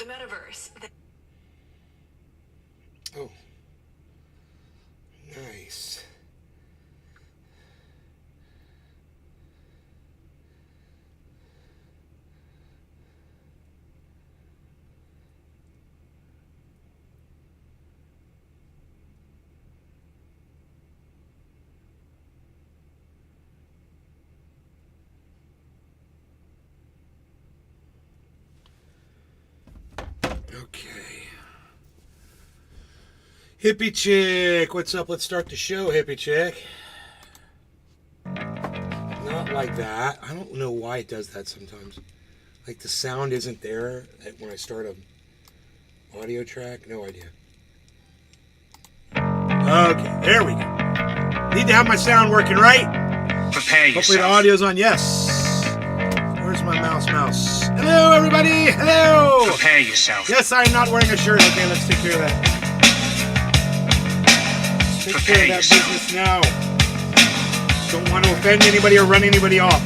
metaverse. Oh, nice. Okay. Hippie chick, what's up? Let's start the show, hippie chick. Not like that. I don't know why it does that sometimes. Like the sound isn't there when I start a audio track. No idea. Okay, there we go. Need to have my sound working, right? Prepare yourself. Hopefully the audio's on. Yes. Where's my mouse? Hello, everybody. Hello. Prepare yourself. Yes, I'm not wearing a shirt. Okay, let's take care of that. Let's take care of that business now. Don't want to offend anybody or run anybody off.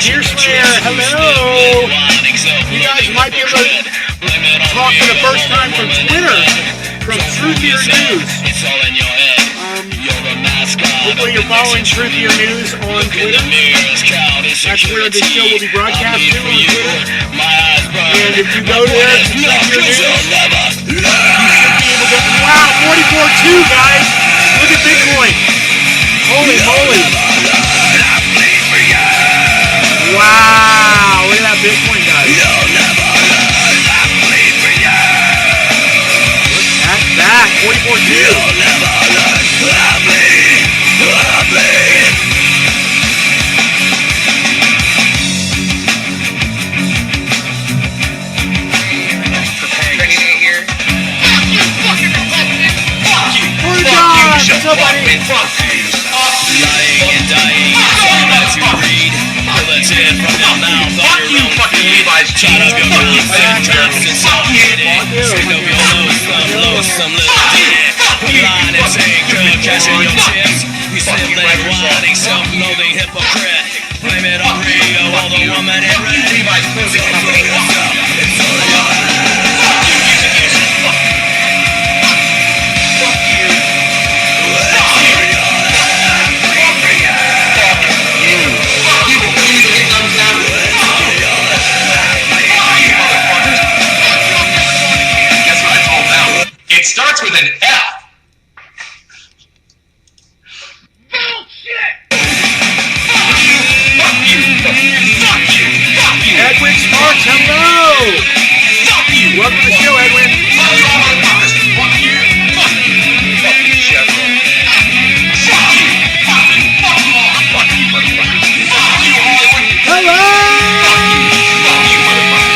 Dear Slayer, hello. You guys might be able to talk for the first time from Twitter, from Truthier News. Hopefully you're following Truthier News on Twitter. That's where the show will be broadcast to on Twitter. And if you go there to Truthier News, you should be able to... Wow, 44.2, guys. Look at Bitcoin. Holy moly. Wow, look at that Bitcoin, guys. Look at that, 44.2. Somebody. Lying and dying, that you read. Bullets in from your mouth on your own feet. Shot up your mouth and drops and suffocating. Stick up your loathsome little dick. Line and take cashing your tips. You sibling whining, self-loathing hypocrite. Blame it on Rio, all the woman in red. It's all in your head. It starts with an F. Bullshit! Fuck you! Fuck you! Fuck you! Edwin Sparks, hello! Fuck you! Welcome to the show, Edwin. Fuck you, motherfuckers! Fuck you! Fuck you! Fuck you, Chevron. Fuck you! Fuck you! Fuck you all! Fuck you, motherfuckers! Fuck you, Hollywood! Hello! Fuck you! Fuck you, motherfuckers!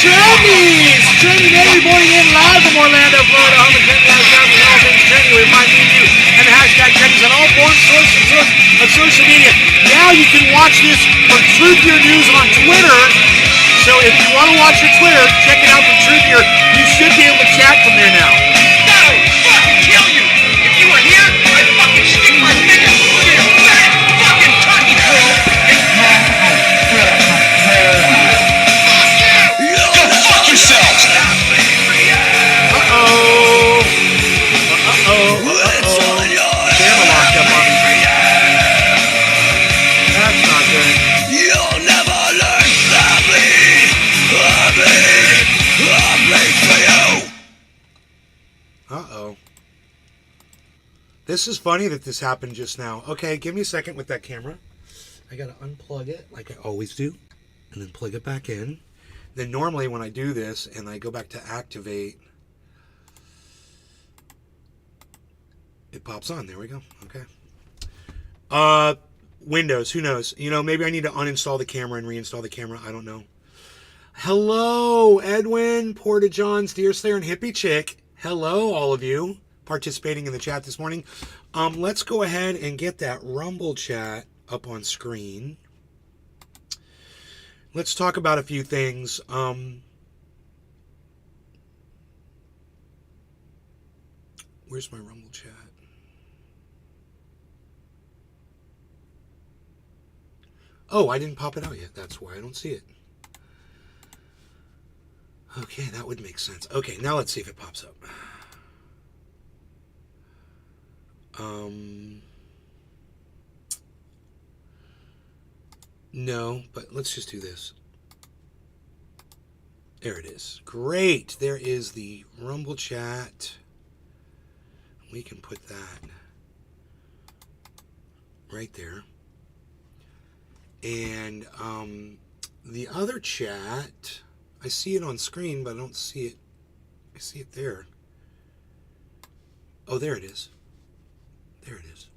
Trendy's! Trendy Navy boarding in live from Orlando, Florida, home of 10,000 all things trendy. We remind you and the hashtag Trendy's on all forms of social media. Now you can watch this from Truthier News on Twitter. So if you want to watch your Twitter, check it out from Truthier. You should be able to chat from there now. That'll fucking kill you! If you were here, I'd fucking stick my finger in your fat fucking tummy! Go fuck yourselves! Camera locked up on me. That's not good. You'll never learn Uh-oh. This is funny that this happened just now. Okay, give me a second with that camera. I gotta unplug it like I always do, and then plug it back in. Then normally when I do this and I go back to activate, it pops on. There we go. Okay. Windows, who knows? You know, maybe I need to uninstall the camera and reinstall the camera. I don't know. Hello, Edwin, Porta Johns, Deer Slayer, and Hippie Chick. Hello, all of you participating in the chat this morning. Let's go ahead and get that Rumble chat up on screen. Let's talk about a few things. Where's my Rumble chat? Oh, I didn't pop it out yet. That's why I don't see it. Okay, that would make sense. Okay, now let's see if it pops up. No, but let's just do this. There it is. Great. There is the Rumble chat. We can put that right there. And the other chat, I see it on screen, but I don't see it. I see it there. Oh, there it is. There it is.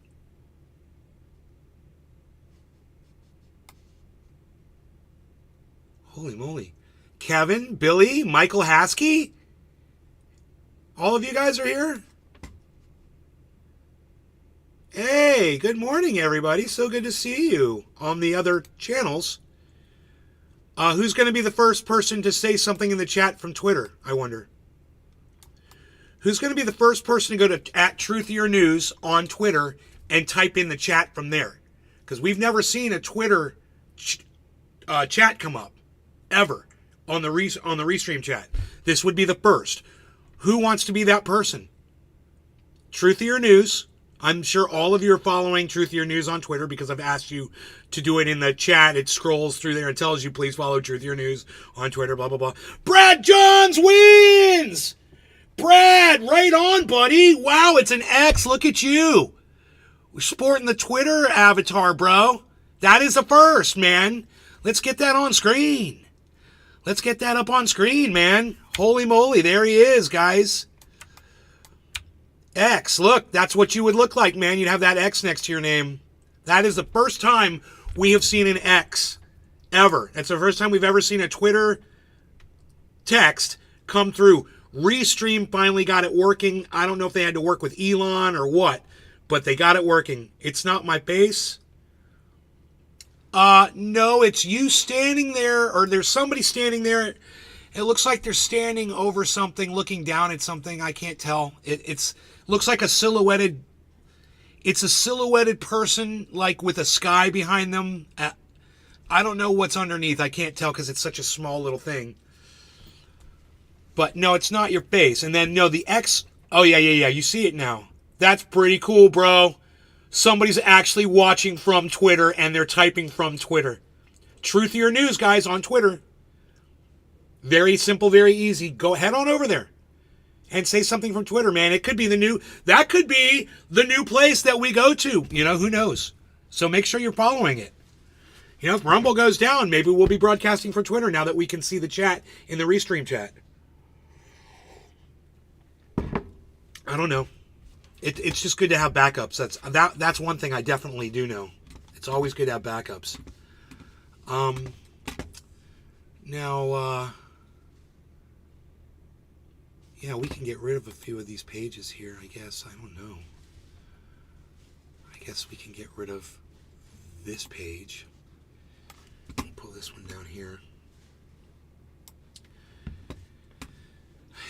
Holy moly. Kevin, Billy, Michael Haskey? All of you guys are here? Hey, good morning, everybody. So good to see you on the other channels. Who's going to be the first person to say something in the chat from Twitter, I wonder? Who's going to be the first person to go to @Truthier on Twitter and type in the chat from there? Because we've never seen a Twitter chat come up, ever, on the Restream chat. This would be the first. Who wants to be that person? Truthier News. I'm sure all of you are following Truthier News on Twitter because I've asked you to do it in the chat. It scrolls through there and tells you, please follow Truthier News on Twitter, blah, blah, blah. Brad Johns wins! Brad, right on, buddy. Wow, it's an X. Look at you. We're sporting the Twitter avatar, bro. That is a first, man. Let's get that on screen. Let's get that up on screen, man. Holy moly, there he is, guys. X, look, that's what you would look like, man. You'd have that X next to your name. That is the first time we have seen an X, ever. That's the first time we've ever seen a Twitter text come through. Restream finally got it working. I don't know if they had to work with Elon or what, but they got it working. It's not my face. No, it's you standing there, or there's somebody standing there. It looks like they're standing over something, looking down at something. I can't tell. It's looks like a silhouetted. It's a silhouetted person, like with a sky behind them. I don't know what's underneath. I can't tell because it's such a small little thing. But no, it's not your face. And then no, the X. Oh yeah. You see it now. That's pretty cool, bro. Somebody's actually watching from Twitter and they're typing from Twitter. Truthier News, guys, on Twitter. Very simple, very easy. Go head on over there and say something from Twitter, man. It could be that could be the new place that we go to. You know, who knows? So make sure you're following it. You know, if Rumble goes down, maybe we'll be broadcasting from Twitter now that we can see the chat in the Restream chat. I don't know. It's just good to have backups. That's one thing I definitely do know. It's always good to have backups. Now, yeah, we can get rid of a few of these pages here, I guess. I don't know. I guess we can get rid of this page. Pull this one down here.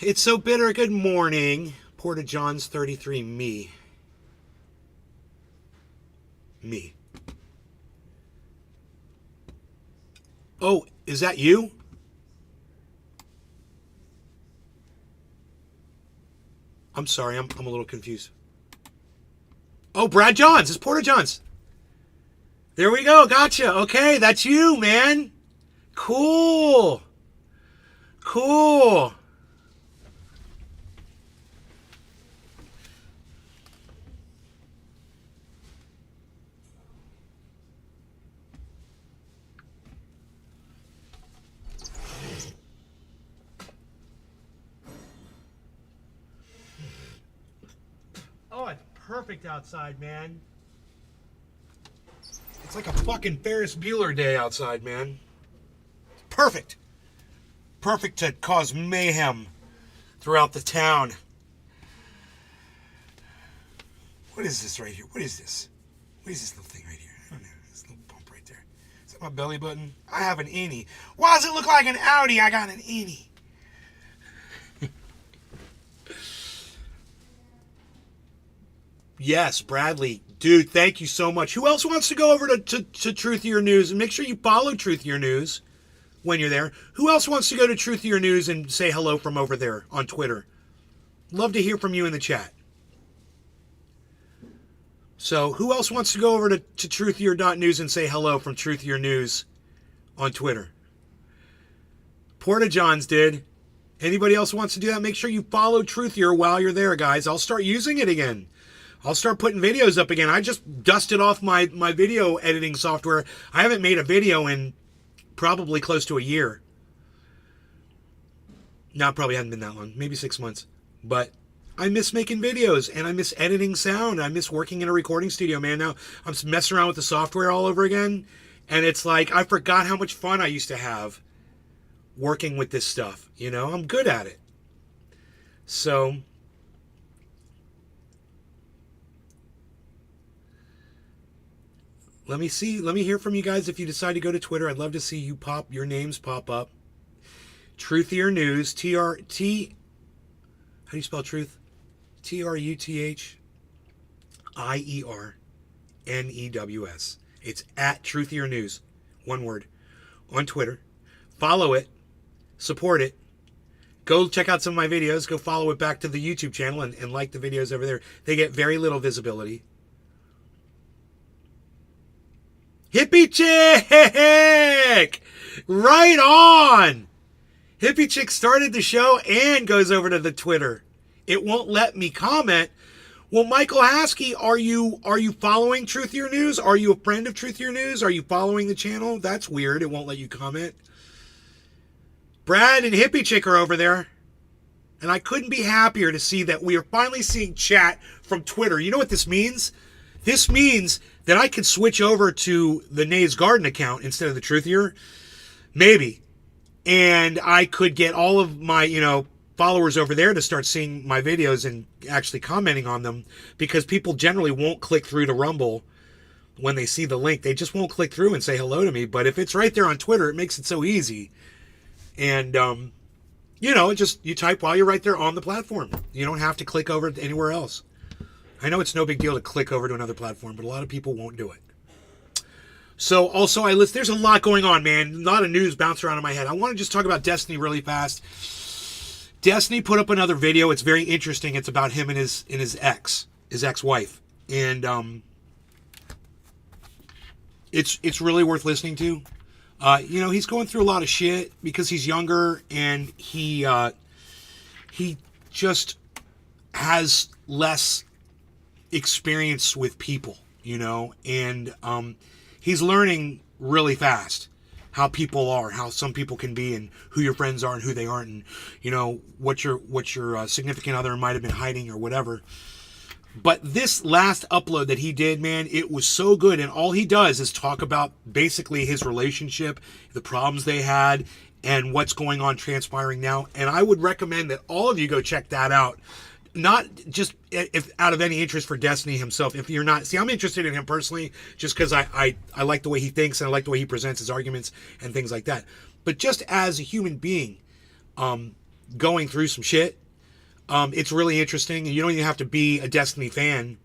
It's so bitter. Good morning. Porta Johns 33, me. Oh, is that you? I'm sorry, I'm a little confused. Oh, Brad Johns. It's Porta Johns. There we go. Gotcha. Okay, that's you, man. Cool. Oh, it's perfect outside, man. It's like a fucking Ferris Bueller day outside, man. Perfect. Perfect to cause mayhem throughout the town. What is this right here? What is this? What is this little thing right here? I don't know. This little bump right there. Is that my belly button? I have an innie. Why does it look like an Audi? I got an innie. Yes, Bradley Dude, thank you so much. Who else wants to go over to Truthier News? And make sure you follow Truthier News when you're there. Who else wants to go to Truthier News and say hello from over there on Twitter? Love to hear from you in the chat. So, who else wants to go over to Truthier.news and say hello from Truthier News on Twitter? Porta Johns did. Anybody else wants to do that? Make sure you follow Truthier while you're there, guys. I'll start using it again. I'll start putting videos up again. I just dusted off my video editing software. I haven't made a video in probably close to a year. No, it probably hasn't been that long. Maybe 6 months. But I miss making videos, and I miss editing sound. I miss working in a recording studio, man. Now I'm messing around with the software all over again, and it's like I forgot how much fun I used to have working with this stuff. You know, I'm good at it. So let me hear from you guys if you decide to go to Twitter. I'd love to see your names pop up. Truthier News, how do you spell truth? TRUTHIERNEWS. It's at Truthier News. One word. On Twitter. Follow it. Support it. Go check out some of my videos. Go follow it back to the YouTube channel and like the videos over there. They get very little visibility. Hippie Chick! Right on! Hippie Chick started the show and goes over to the Twitter. It won't let me comment. Well, Michael Haskey, are you following Truthier News? Are you a friend of Truthier News? Are you following the channel? That's weird. It won't let you comment. Brad and Hippie Chick are over there. And I couldn't be happier to see that we are finally seeing chat from Twitter. You know what this means? This means that I could switch over to the Nay's Garden account instead of the Truthier. Maybe. And I could get all of my, followers over there to start seeing my videos and actually commenting on them, because people generally won't click through to Rumble when they see the link. They just won't click through and say hello to me. But if it's right there on Twitter, it makes it so easy. And, you type while you're right there on the platform. You don't have to click over to anywhere else. I know it's no big deal to click over to another platform, but a lot of people won't do it. So also there's a lot going on, man. A lot of news bouncing around in my head. I want to just talk about Destiny really fast. Destiny put up another video. It's very interesting. It's about him and his ex-wife. And it's really worth listening to. He's going through a lot of shit because he's younger, and he just has less experience with people, and he's learning really fast how people are, how some people can be, and who your friends are and who they aren't, and what your significant other might have been hiding or whatever. But this last upload that he did, man, it was so good. And all he does is talk about basically his relationship, the problems they had, and what's going on transpiring now. And I would recommend that all of you go check that out. Not just if out of any interest for Destiny himself. If you're not, I'm interested in him personally, just because I like the way he thinks, and I like the way he presents his arguments and things like that. But just as a human being, going through some shit, it's really interesting, and you don't even have to be a Destiny fan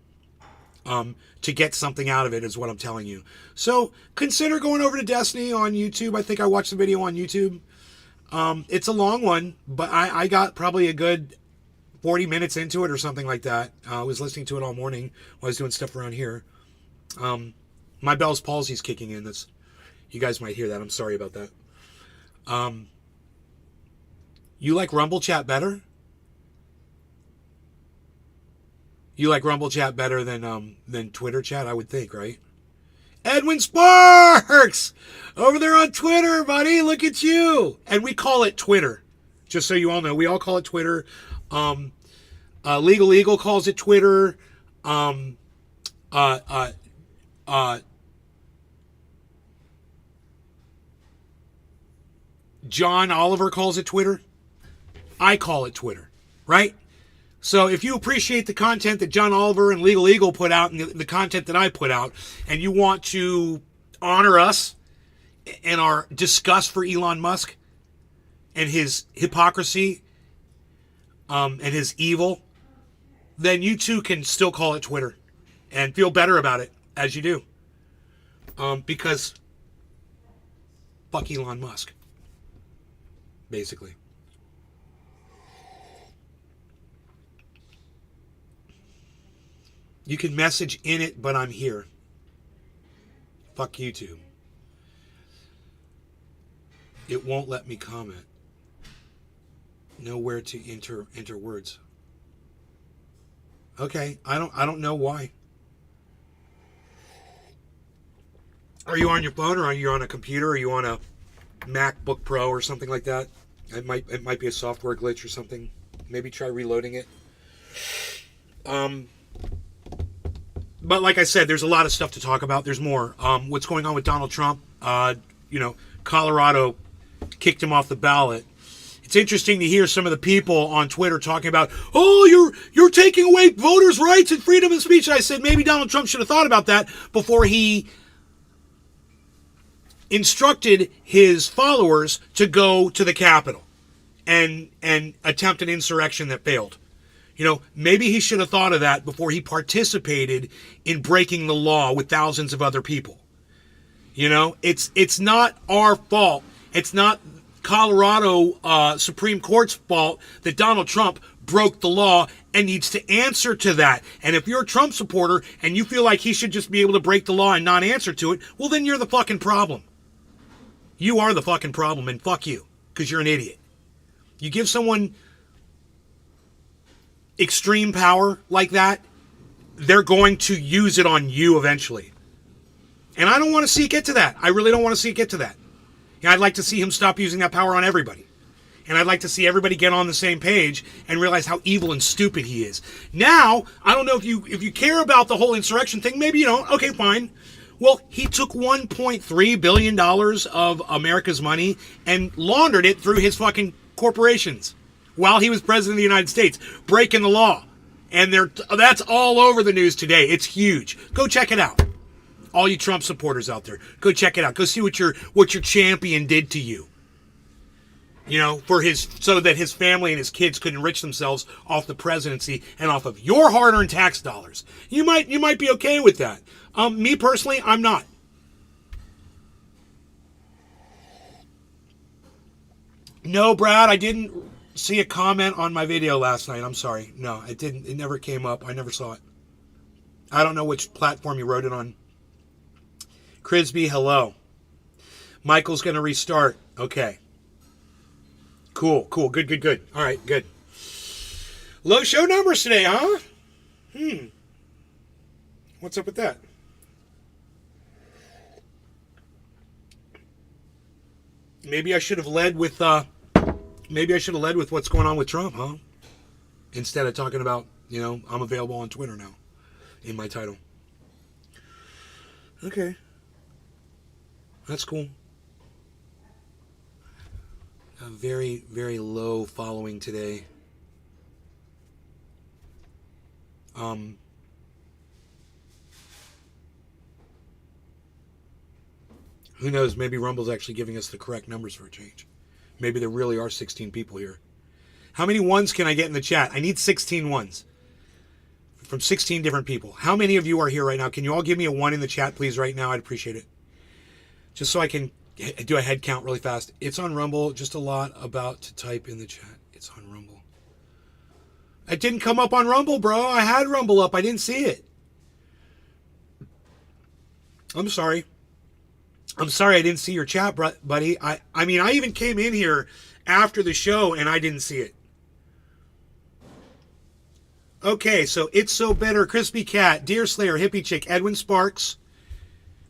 to get something out of it, is what I'm telling you. So consider going over to Destiny on YouTube. I think I watched the video on YouTube. It's a long one, but I got probably a good 40 minutes into it or something like that. I was listening to it all morning while I was doing stuff around here. My Bell's palsy's kicking in. You guys might hear that. I'm sorry about that. You like Rumble chat better? You like Rumble chat better than Twitter chat, I would think, right? Edwin Sparks! Over there on Twitter, buddy. Look at you. And we call it Twitter. Just so you all know. We all call it Twitter. Legal Eagle calls it Twitter. John Oliver calls it Twitter. I call it Twitter, right? So if you appreciate the content that John Oliver and Legal Eagle put out, and the content that I put out, and you want to honor us and our disgust for Elon Musk and his hypocrisy, and his evil, then you too can still call it Twitter. and feel better about it as you do. Because fuck Elon Musk, basically. You can message in it, but I'm here. Fuck YouTube. It won't let me comment. Nowhere to enter words. Okay, I don't know why. Are you on your phone, or are you on a computer? Are you on a MacBook Pro or something like that? It might be a software glitch or something. Maybe try reloading it. But like I said, there's a lot of stuff to talk about. There's more. What's going on with Donald Trump? Colorado kicked him off the ballot. It's interesting to hear some of the people on Twitter talking about, oh, you're taking away voters' rights and freedom of speech. And I said maybe Donald Trump should have thought about that before he instructed his followers to go to the Capitol and attempt an insurrection that failed. Maybe he should have thought of that before he participated in breaking the law with thousands of other people. It's not our fault. It's not Colorado Supreme Court's fault that Donald Trump broke the law and needs to answer to that. And if you're a Trump supporter and you feel like he should just be able to break the law and not answer to it, well, then you're the fucking problem. You are the fucking problem, and fuck you, because you're an idiot. You give someone extreme power like that, they're going to use it on you eventually. And I don't want to see it get to that. I really don't want to see it get to that. I'd like to see him stop using that power on everybody. And I'd like to see everybody get on the same page and realize how evil and stupid he is. Now, I don't know if you care about the whole insurrection thing. Maybe you don't. Okay, fine. Well, he took $1.3 billion of America's money and laundered it through his fucking corporations while he was president of the United States, breaking the law. And that's all over the news today. It's huge. Go check it out. All you Trump supporters out there, go check it out. Go see what your champion did to you. So that his family and his kids could enrich themselves off the presidency and off of your hard-earned tax dollars. You might be okay with that. Me personally, I'm not. No, Brad, I didn't see a comment on my video last night. I'm sorry. No, it didn't. It never came up. I never saw it. I don't know which platform you wrote it on. Crisby, hello. Michael's going to restart. Okay. Cool. Good. All right, good. Low show numbers today, huh? What's up with that? Maybe I should have led with what's going on with Trump, huh? Instead of talking about, I'm available on Twitter now in my title. Okay. That's cool. A very, very low following today. Who knows? Maybe Rumble's actually giving us the correct numbers for a change. Maybe there really are 16 people here. How many ones can I get in the chat? I need 16 ones. From 16 different people. How many of you are here right now? Can you all give me a 1 in the chat, please, right now? I'd appreciate it. Just so I can do a head count really fast. It's on Rumble. Just a lot about to type in the chat. It's on Rumble. It didn't come up on Rumble, bro. I had Rumble up. I didn't see it. I'm sorry. I didn't see your chat, buddy. I mean, I even came in here after the show and I didn't see it. Okay, so It's So Better, Crispy Cat, Deer Slayer, Hippie Chick, Edwin Sparks.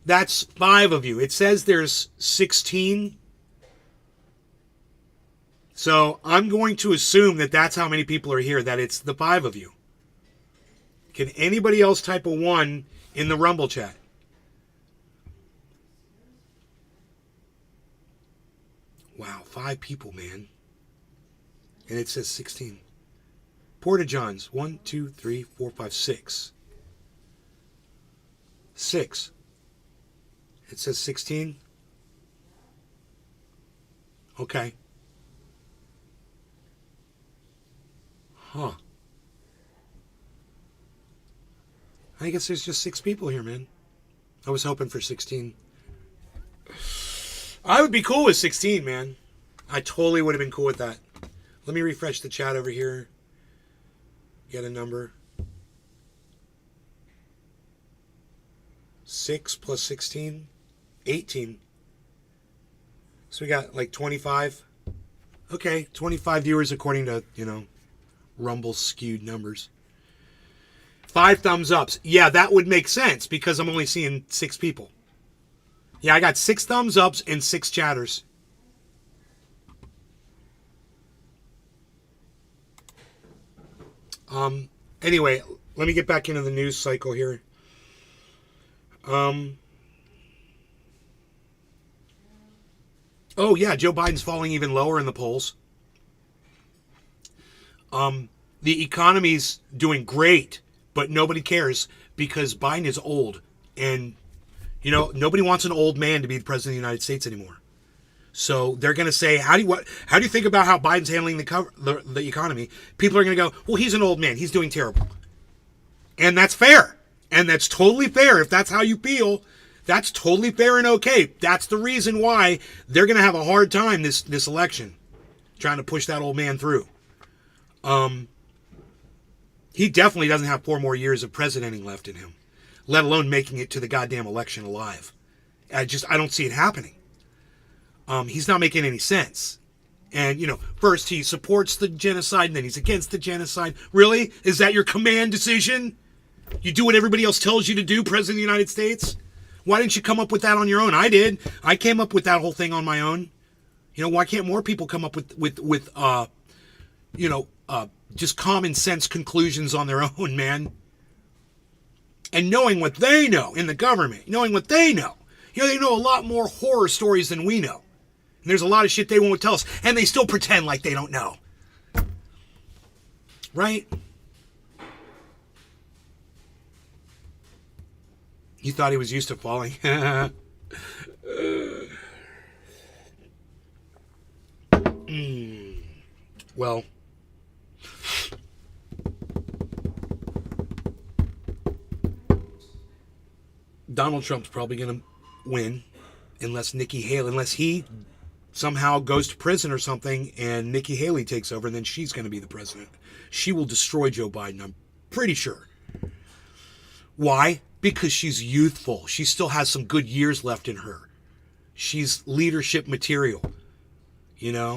That's 5 of you. It says there's 16. So I'm going to assume that that's how many people are here, that it's the 5 of you. Can anybody else type a 1 in the Rumble chat? Wow, 5 people, man. And it says 16. Porta Johns, 1, 2, 3, 4, 5, 6. 6. It says 16. Okay. Huh. I guess there's just 6 people here, man. I was hoping for 16. I would be cool with 16, man. I totally would have been cool with that. Let me refresh the chat over here. Get a number. 6 plus 16, 18. So we got like 25. Okay, 25 viewers according to, Rumble's skewed numbers. 5 thumbs ups. Yeah, that would make sense because I'm only seeing 6 people. Yeah, I got 6 thumbs ups and 6 chatters. Anyway, let me get back into the news cycle here. Oh yeah, Joe Biden's falling even lower in the polls. The economy's doing great, but nobody cares because Biden is old, and nobody wants an old man to be the president of the United States anymore. So they're going to say, how do you think about how Biden's handling the economy? People are going to go, well, he's an old man, he's doing terrible, and that's fair, and that's totally fair. If that's how you feel, that's totally fair and okay. That's the reason why they're going to have a hard time this election, trying to push that old man through. He definitely doesn't have 4 more years of presidenting left in him, let alone making it to the goddamn election alive. I don't see it happening. He's not making any sense. And, first he supports the genocide and then he's against the genocide. Really? Is that your command decision? You do what everybody else tells you to do, President of the United States? Why didn't you come up with that on your own? I did. I came up with that whole thing on my own. Why can't more people come up with just common sense conclusions on their own, man? And knowing what they know in the government, knowing what they know. They know a lot more horror stories than we know. And there's a lot of shit they won't tell us. And they still pretend like they don't know. Right? You thought he was used to falling. Well, Donald Trump's probably going to win unless he somehow goes to prison or something and Nikki Haley takes over, and then she's going to be the president. She will destroy Joe Biden, I'm pretty sure. Why? Because she's youthful. She still has some good years left in her. She's leadership material, It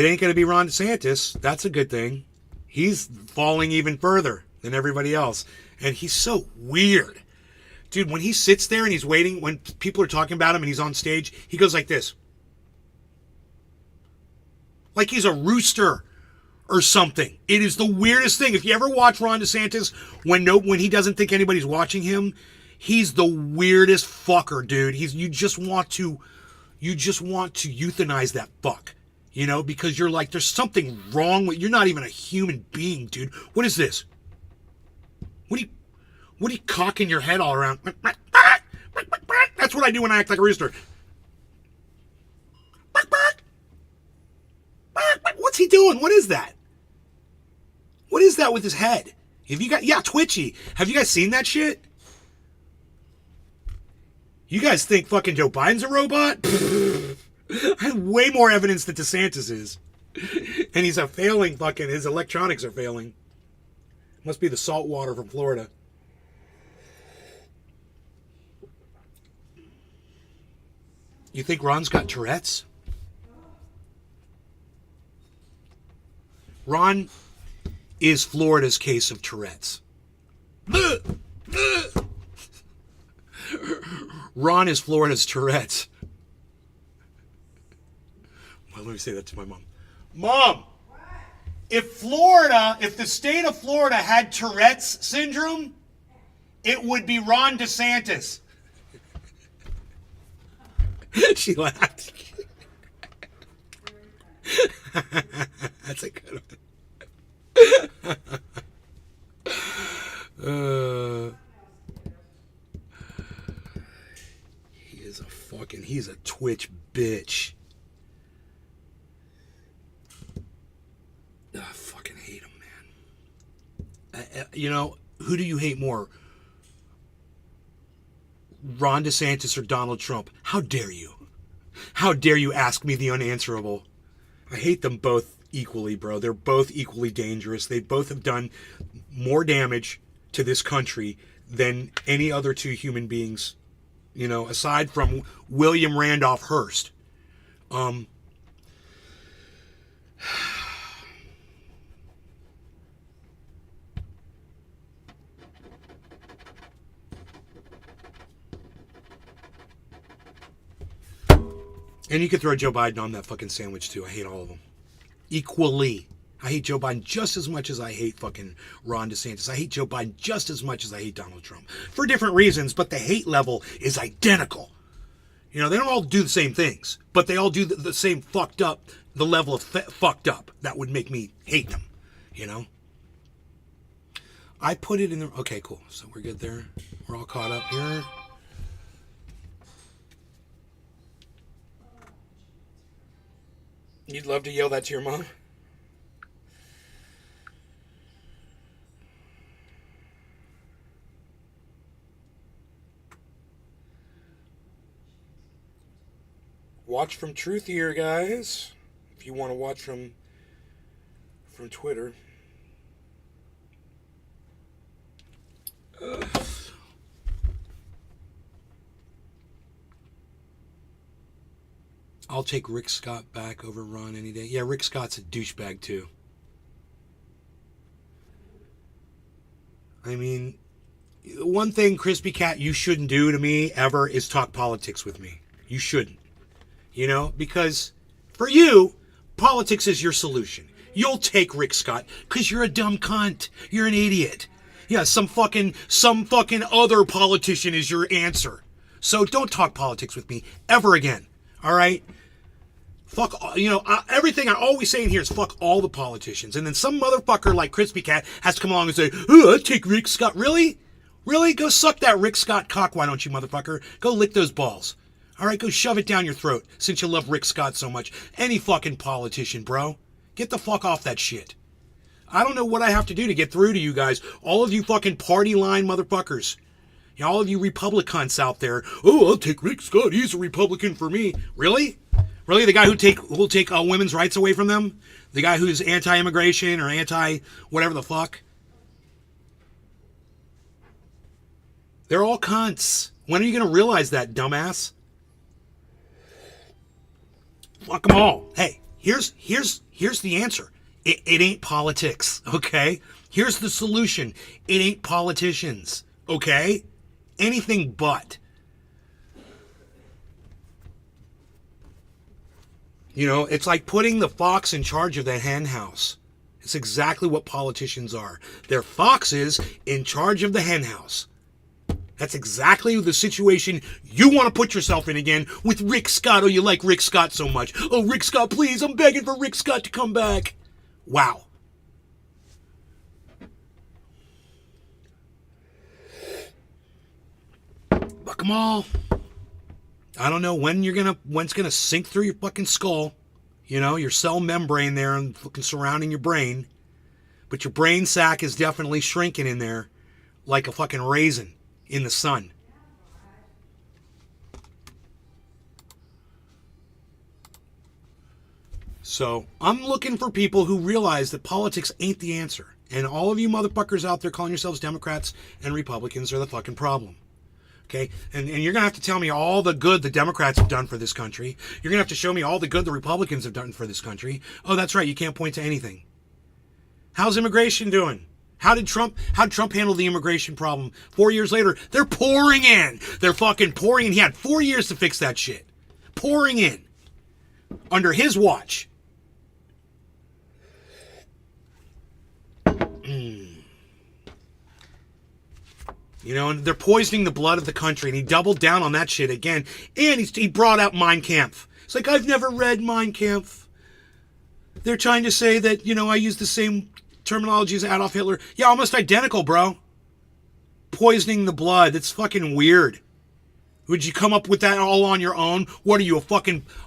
ain't going to be Ron DeSantis. That's a good thing. He's falling even further than everybody else. And he's so weird. Dude, when he sits there and he's waiting, when people are talking about him and he's on stage, he goes like this. Like he's a rooster or something. It is the weirdest thing. If you ever watch Ron DeSantis when he doesn't think anybody's watching him, he's the weirdest fucker, dude. You just want to euthanize that fuck. Because you're like, there's something wrong with, you're not even a human being, dude. What is this? What are you cocking your head all around? That's what I do when I act like a rooster. What's he doing? What is that? What is that with his head? Twitchy. Have you guys seen that shit? You guys think fucking Joe Biden's a robot? I have way more evidence that DeSantis is. And he's his electronics are failing. Must be the salt water from Florida. You think Ron's got Tourette's? Ron is Florida's case of Tourette's. Ron is Florida's Tourette's. Well, let me say that to my mom. Mom, if the state of Florida had Tourette's syndrome, it would be Ron DeSantis. She laughed. That's a good one. He's a Twitch bitch. I fucking hate him, man. who do you hate more? Ron DeSantis or Donald Trump? How dare you? How dare you ask me the unanswerable? I hate them both equally, bro. They're both equally dangerous. They both have done more damage to this country than any other two human beings, aside from William Randolph Hearst. And you could throw Joe Biden on that fucking sandwich too. I hate all of them. Equally. I hate Joe Biden just as much as I hate fucking Ron DeSantis. I hate Joe Biden just as much as I hate Donald Trump. For different reasons, but the hate level is identical. They don't all do the same things, but they all do the same fucked up, the level of fucked up that would make me hate them, I put it in the... Okay, cool. So we're good there. We're all caught up here. You'd love to yell that to your mom? Watch from Truth here, guys. If you want to watch from Twitter. Ugh. I'll take Rick Scott back over Ron any day. Yeah, Rick Scott's a douchebag too. I mean, one thing, Crispy Cat, you shouldn't do to me ever is talk politics with me. You shouldn't. Because for you, politics is your solution. You'll take Rick Scott because you're a dumb cunt. You're an idiot. Yeah, some fucking other politician is your answer. So don't talk politics with me ever again. All right? Fuck, everything I always say in here is fuck all the politicians. And then some motherfucker like Crispy Cat has to come along and say, oh, I'd take Rick Scott. Really? Really? Go suck that Rick Scott cock, why don't you, motherfucker? Go lick those balls. All right, go shove it down your throat since you love Rick Scott so much. Any fucking politician, bro. Get the fuck off that shit. I don't know what I have to do to get through to you guys. All of you fucking party line motherfuckers. All of you Republicans out there. Oh, I'll take Rick Scott. He's a Republican for me. Really? Really? The guy who'll take women's rights away from them? The guy who's anti-immigration or anti-whatever the fuck? They're all cunts. When are you going to realize that, dumbass? Fuck them all. Hey, here's the answer. It ain't politics, okay? Here's the solution. It ain't politicians, okay? Anything but. It's like putting the fox in charge of the hen house. It's exactly what politicians are. They're foxes in charge of the hen house. That's exactly the situation you want to put yourself in again with Rick Scott. Oh, you like Rick Scott so much. Oh, Rick Scott, please, I'm begging for Rick Scott to come back. Wow. Fuck them all. I don't know when it's gonna sink through your fucking skull. Your cell membrane there and fucking surrounding your brain. But your brain sac is definitely shrinking in there like a fucking raisin in the sun. So I'm looking for people who realize that politics ain't the answer. And all of you motherfuckers out there calling yourselves Democrats and Republicans are the fucking problem. Okay? And you're going to have to tell me all the good the Democrats have done for this country. You're going to have to show me all the good the Republicans have done for this country. Oh, that's right. You can't point to anything. How's immigration doing? How did Trump handle the immigration problem? 4 years later, they're pouring in. They're fucking pouring in. He had 4 years to fix that shit. Pouring in. Under his watch. And they're poisoning the blood of the country, and he doubled down on that shit again, and he brought out Mein Kampf. It's like, I've never read Mein Kampf. They're trying to say that, I use the same terminology as Adolf Hitler. Yeah, almost identical, bro. Poisoning the blood. It's fucking weird. Would you come up with that all on your own? What are you,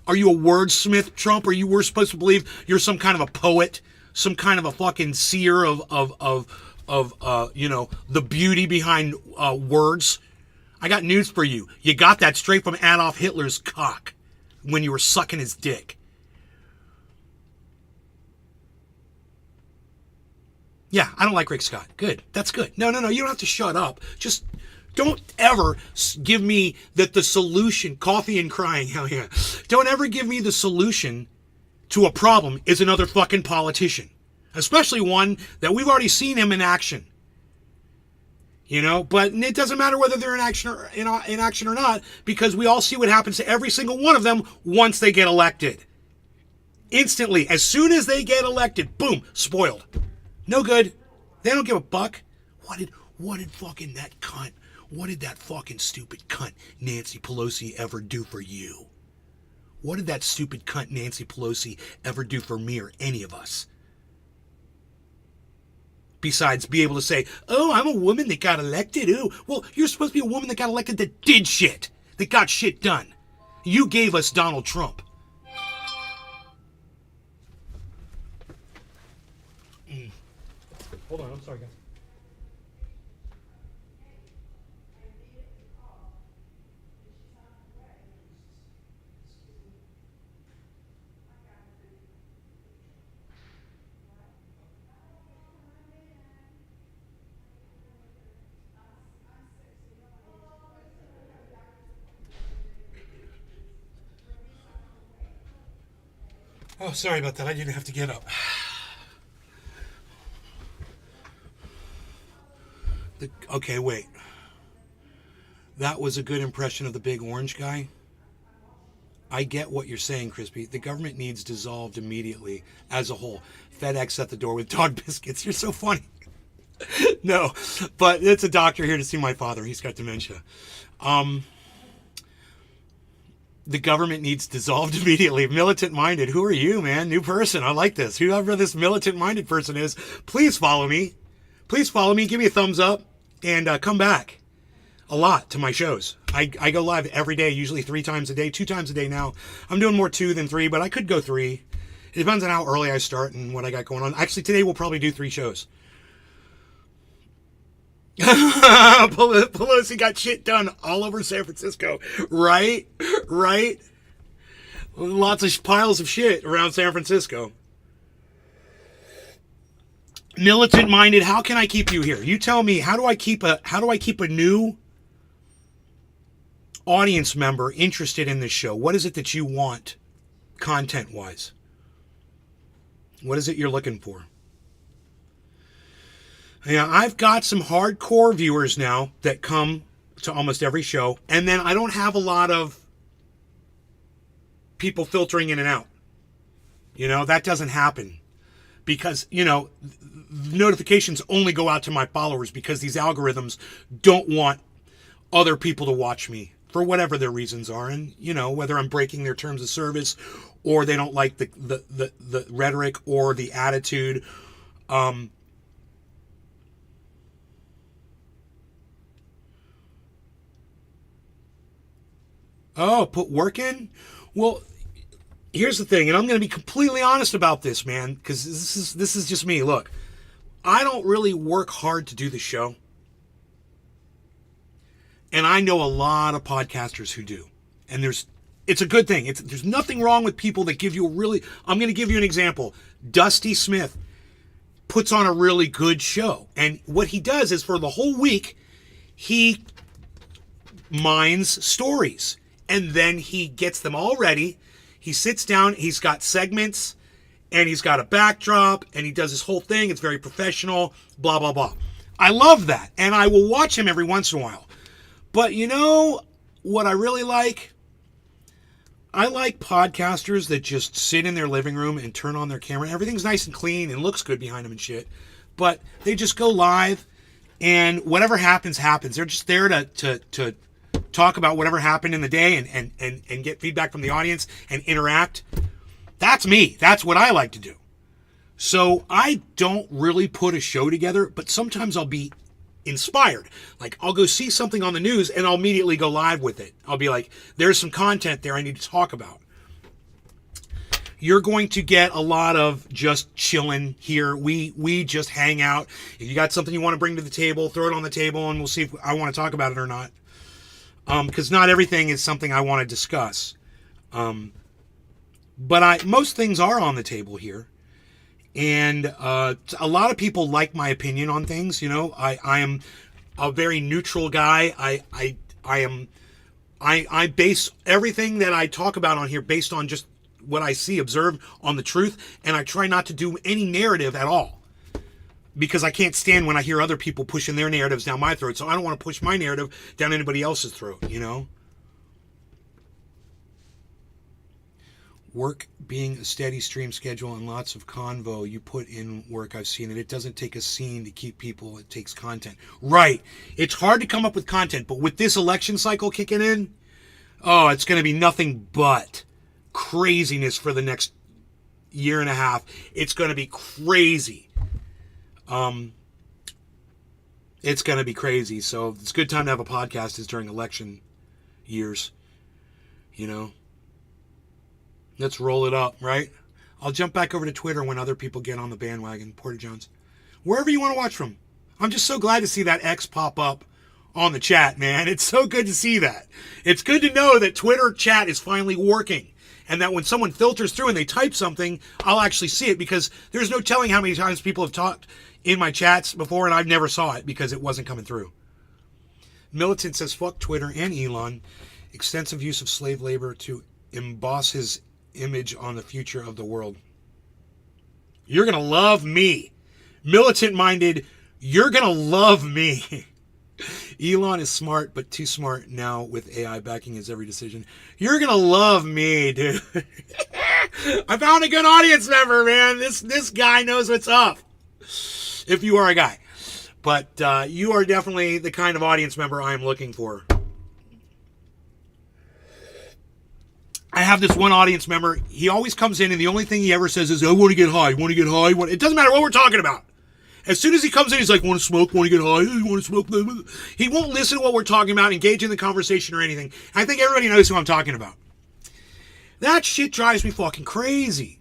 are you a wordsmith, Trump? Or we're supposed to believe you're some kind of a poet? Some kind of a fucking seer of the beauty behind words. I got news for you. You got that straight from Adolf Hitler's cock when you were sucking his dick. Yeah, I don't like Rick Scott. Good. That's good. No. You don't have to shut up. Just don't ever give me the solution, coffee and crying, hell yeah. Don't ever give me the solution to a problem is another fucking politician. Especially one that we've already seen him in action. But it doesn't matter whether they're in action or not, because we all see what happens to every single one of them once they get elected. Instantly, as soon as they get elected, boom, spoiled. No good. They don't give a buck. What did fucking that cunt, what did that fucking stupid cunt Nancy Pelosi ever do for you? What did that stupid cunt Nancy Pelosi ever do for me or any of us? Besides be able to say, oh, I'm a woman that got elected. Ooh. Well, you're supposed to be a woman that got elected that did shit. That got shit done. You gave us Donald Trump. Hold on, I'm sorry, guys. Oh, sorry about that. I didn't have to get up. Okay, wait. That was a good impression of the big orange guy. I get what you're saying, Crispy. The government needs dissolved immediately as a whole. FedEx at the door with dog biscuits. You're so funny. No, but it's a doctor here to see my father. He's got dementia. The government needs dissolved immediately. Militant-minded. Who are you, man? New person. I like this. Whoever this militant-minded person is, please follow me. Please follow me. Give me a thumbs up. And come back a lot to my shows. I go live every day, usually 3 times a day, 2 times a day now. I'm doing more 2 than 3, but I could go 3. It depends on how early I start and what I got going on. Actually, today we'll probably do 3 shows. Pelosi got shit done all over San Francisco. Right? Lots of piles of shit around San Francisco. Militant minded, how can I keep you here? You tell me, how do I keep a new audience member interested in this show? What is it that you want content wise? What is it you're looking for? Yeah, I've got some hardcore viewers now that come to almost every show, and then I don't have a lot of people filtering in and out. That doesn't happen. Because, notifications only go out to my followers because these algorithms don't want other people to watch me for whatever their reasons are. And, whether I'm breaking their terms of service or they don't like the rhetoric or the attitude. Put work in? Well, here's the thing, and I'm going to be completely honest about this, man, because this is just me. Look, I don't really work hard to do the show. And I know a lot of podcasters who do. And it's a good thing. There's nothing wrong with people that give you I'm going to give you an example. Dusty Smith puts on a really good show. And what he does is for the whole week, he mines stories. And then he gets them all ready. He sits down, he's got segments, and he's got a backdrop, and he does his whole thing. It's very professional, blah, blah, blah. I love that, and I will watch him every once in a while. But what I really like? I like podcasters that just sit in their living room and turn on their camera. Everything's nice and clean and looks good behind them and shit. But they just go live, and whatever happens, happens. They're just there to talk about whatever happened in the day and get feedback from the audience and interact. That's me. That's what I like to do. So I don't really put a show together, but sometimes I'll be inspired. Like I'll go see something on the news and I'll immediately go live with it. I'll be like, there's some content there I need to talk about. you're going to get a lot of just chilling here. We just hang out. If you got something you want to bring to the table, throw it on the table, and we'll see if I want to talk about it or not. Because not everything is something I want to discuss. But most things are on the table here. And a lot of people like my opinion on things. You know, I am a very neutral guy. I base everything that I talk about on here based on just what I see, observe, on the truth, and I try not to do any narrative at all. Because I can't stand when I hear other people pushing their narratives down my throat, so I don't want to push my narrative down anybody else's throat, you know? Work being a steady stream schedule and lots of convo. You put in work, I've seen it. It doesn't take a scene to keep people, it takes content. Right. It's hard to come up with content, but with this election cycle kicking in, oh, it's going to be nothing but craziness for the next year and a half. It's going to be crazy. It's going to be crazy. So it's a good time to have a podcast is during election years, you know. Let's roll it up, right? I'll jump back over to Twitter when other people get on the bandwagon. Porta Johns. Wherever you want to watch from. I'm just so glad to see that X pop up on the chat, man. It's so good to see that. It's good to know that Twitter chat is finally working. And that when someone filters through and they type something, I'll actually see it. Because there's no telling how many times people have talked in my chats before and I've never saw it because it wasn't coming through. Militant says, fuck Twitter and Elon. Extensive use of slave labor to emboss his image on the future of the world. You're going to love me. Militant-minded, you're going to love me. Elon is smart, but too smart now with AI backing his every decision. You're going to love me, dude. I found a good audience member, man. This guy knows what's up. If you are a guy. But you are definitely the kind of audience member I am looking for. I have this one audience member. He always comes in and the only thing he ever says is, I want to get high. Want to get high? It doesn't matter what we're talking about. As soon as he comes in, he's like, want to smoke? Want to get high? You want to smoke? He won't listen to what we're talking about, engage in the conversation or anything. I think everybody knows who I'm talking about. That shit drives me fucking crazy.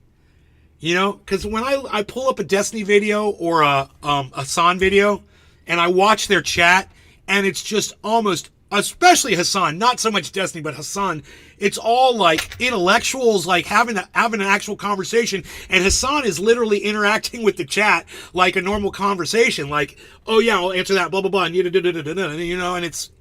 You know, because when I pull up a Destiny video or a Hassan video and I watch their chat and it's just almost, especially Hassan, not so much Destiny, but Hassan, it's all like intellectuals, like having an actual conversation. And Hassan is literally interacting with the chat like a normal conversation. Like, oh yeah, I'll answer that, blah, blah, blah. And you know, and it's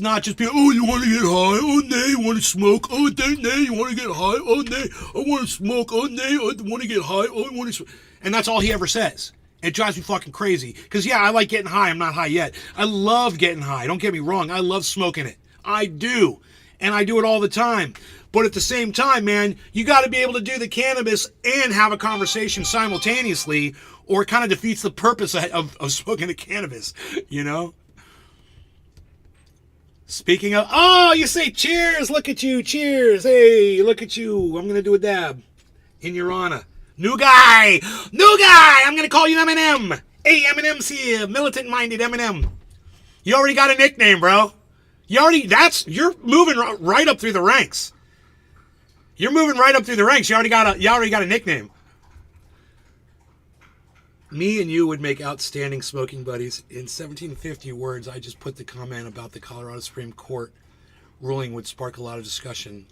not just being, oh, you want to get high? Oh, nay, you want to smoke? Oh, nay, you want to get high? Oh, nay, I want to smoke. Oh, nay, I want to get high. Oh, I want to smoke. And that's all he ever says. It drives me fucking crazy. Because, yeah, I like getting high. I'm not high yet. I love getting high. Don't get me wrong. I love smoking it. I do. And I do it all the time. But at the same time, man, you got to be able to do the cannabis and have a conversation simultaneously, or it kind of defeats the purpose of smoking the cannabis, you know? Speaking of, oh, you say cheers. Look at you. Cheers. Hey, look at you. I'm going to do a dab in your honor. New guy. I'm going to call you Eminem. Hey, Eminem's here. Militant-minded Eminem. You already got a nickname, bro. You're moving right up through the ranks. You're moving right up through the ranks. You already got a nickname. Me and you would make outstanding smoking buddies. In 1750 words, I just put the comment about the Colorado Supreme Court ruling would spark a lot of discussion.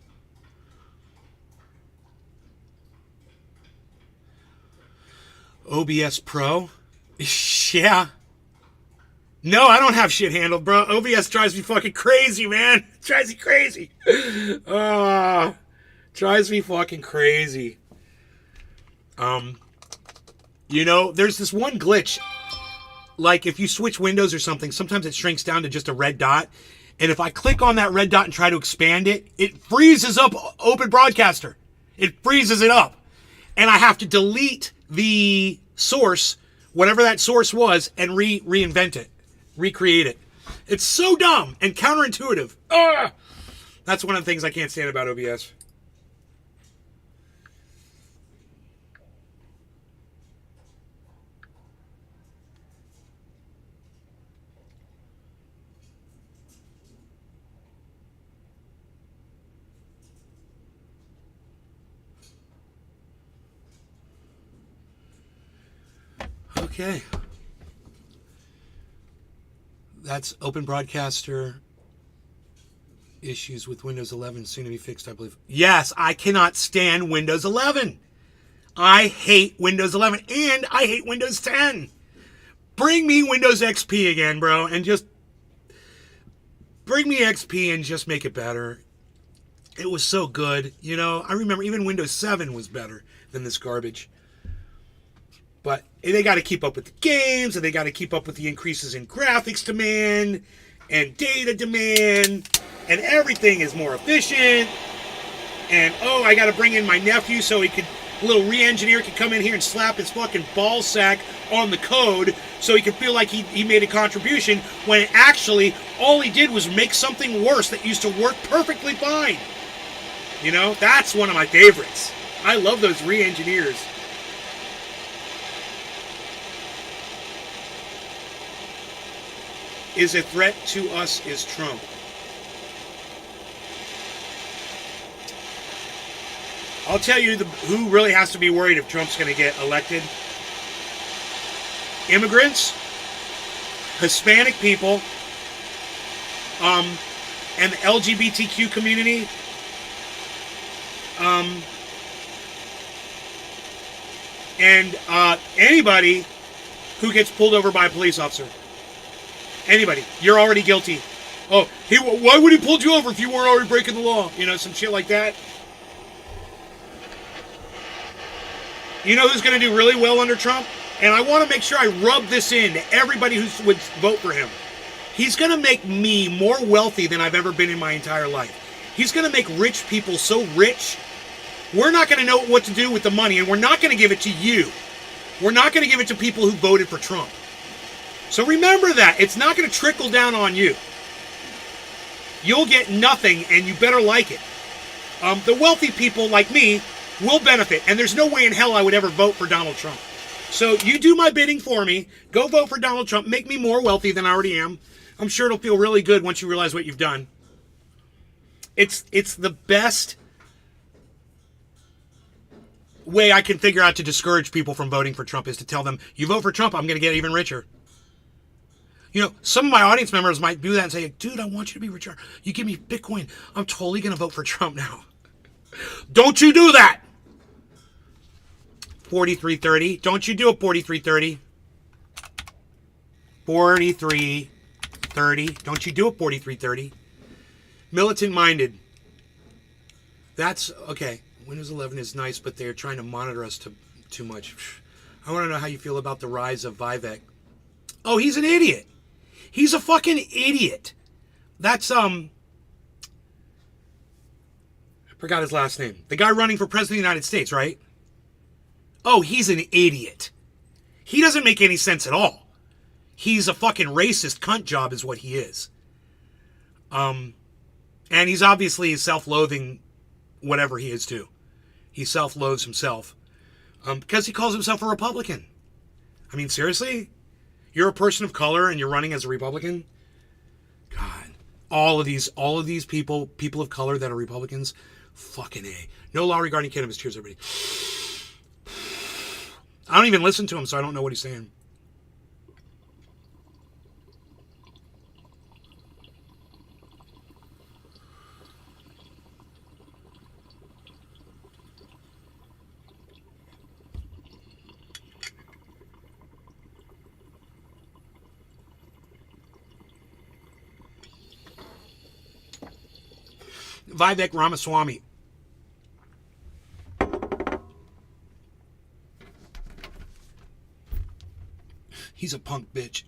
OBS Pro? Yeah. No, I don't have shit handled, bro. OBS drives me fucking crazy, man. It drives me crazy. Drives me fucking crazy. You know, there's this one glitch. Like, if you switch windows or something, sometimes it shrinks down to just a red dot. And if I click on that red dot and try to expand it, it freezes up Open Broadcaster. It freezes it up. And I have to delete the source, whatever that source was, and reinvent it. Recreate it. It's so dumb and counterintuitive. Ugh! That's one of the things I can't stand about OBS. Okay. That's Open Broadcaster. Issues with Windows 11 soon to be fixed, I believe. Yes, I cannot stand Windows 11. I hate Windows 11 and I hate Windows 10. Bring me Windows XP again, bro, and just bring me XP and just make it better. It was so good. You know, I remember even Windows 7 was better than this garbage. But they got to keep up with the games, and they got to keep up with the increases in graphics demand and data demand, and everything is more efficient. And, oh, I got to bring in my nephew so he could, a little re-engineer could come in here and slap his fucking ball sack on the code so he could feel like he made a contribution, when actually all he did was make something worse that used to work perfectly fine. You know, that's one of my favorites. I love those re-engineers. Is a threat to us is Trump. I'll tell you who really has to be worried if Trump's going to get elected. Immigrants, Hispanic people, and the LGBTQ community. And anybody who gets pulled over by a police officer. Anybody. You're already guilty. Oh, why would he pull you over if you weren't already breaking the law? You know, some shit like that. You know who's going to do really well under Trump? And I want to make sure I rub this in to everybody who would vote for him. He's going to make me more wealthy than I've ever been in my entire life. He's going to make rich people so rich, we're not going to know what to do with the money, and we're not going to give it to you. We're not going to give it to people who voted for Trump. So remember that. It's not going to trickle down on you. You'll get nothing, and you better like it. The wealthy people like me will benefit, and there's no way in hell I would ever vote for Donald Trump. So you do my bidding for me. Go vote for Donald Trump. Make me more wealthy than I already am. I'm sure it'll feel really good once you realize what you've done. It's the best way I can figure out to discourage people from voting for Trump is to tell them, you vote for Trump, I'm going to get even richer. You know, some of my audience members might do that and say, dude, I want you to be richer. You give me Bitcoin. I'm totally going to vote for Trump now. Don't you do that. 4330. Don't you do it, 4330. 4330. Don't you do it, 4330. Militant-minded. That's, okay, Windows 11 is nice, but they're trying to monitor us too much. I want to know how you feel about the rise of Vivek. Oh, he's an idiot. He's a fucking idiot. That's, I forgot his last name. The guy running for president of the United States, right? Oh, he's an idiot. He doesn't make any sense at all. He's a fucking racist cunt job is what he is. And he's obviously self-loathing whatever he is too. He self-loathes himself. Because he calls himself a Republican. I mean, seriously? You're a person of color and you're running as a Republican? God. All of these people of color that are Republicans, fucking A. No law regarding cannabis. Cheers, everybody. I don't even listen to him, so I don't know what he's saying. Vivek Ramaswamy. He's a punk bitch.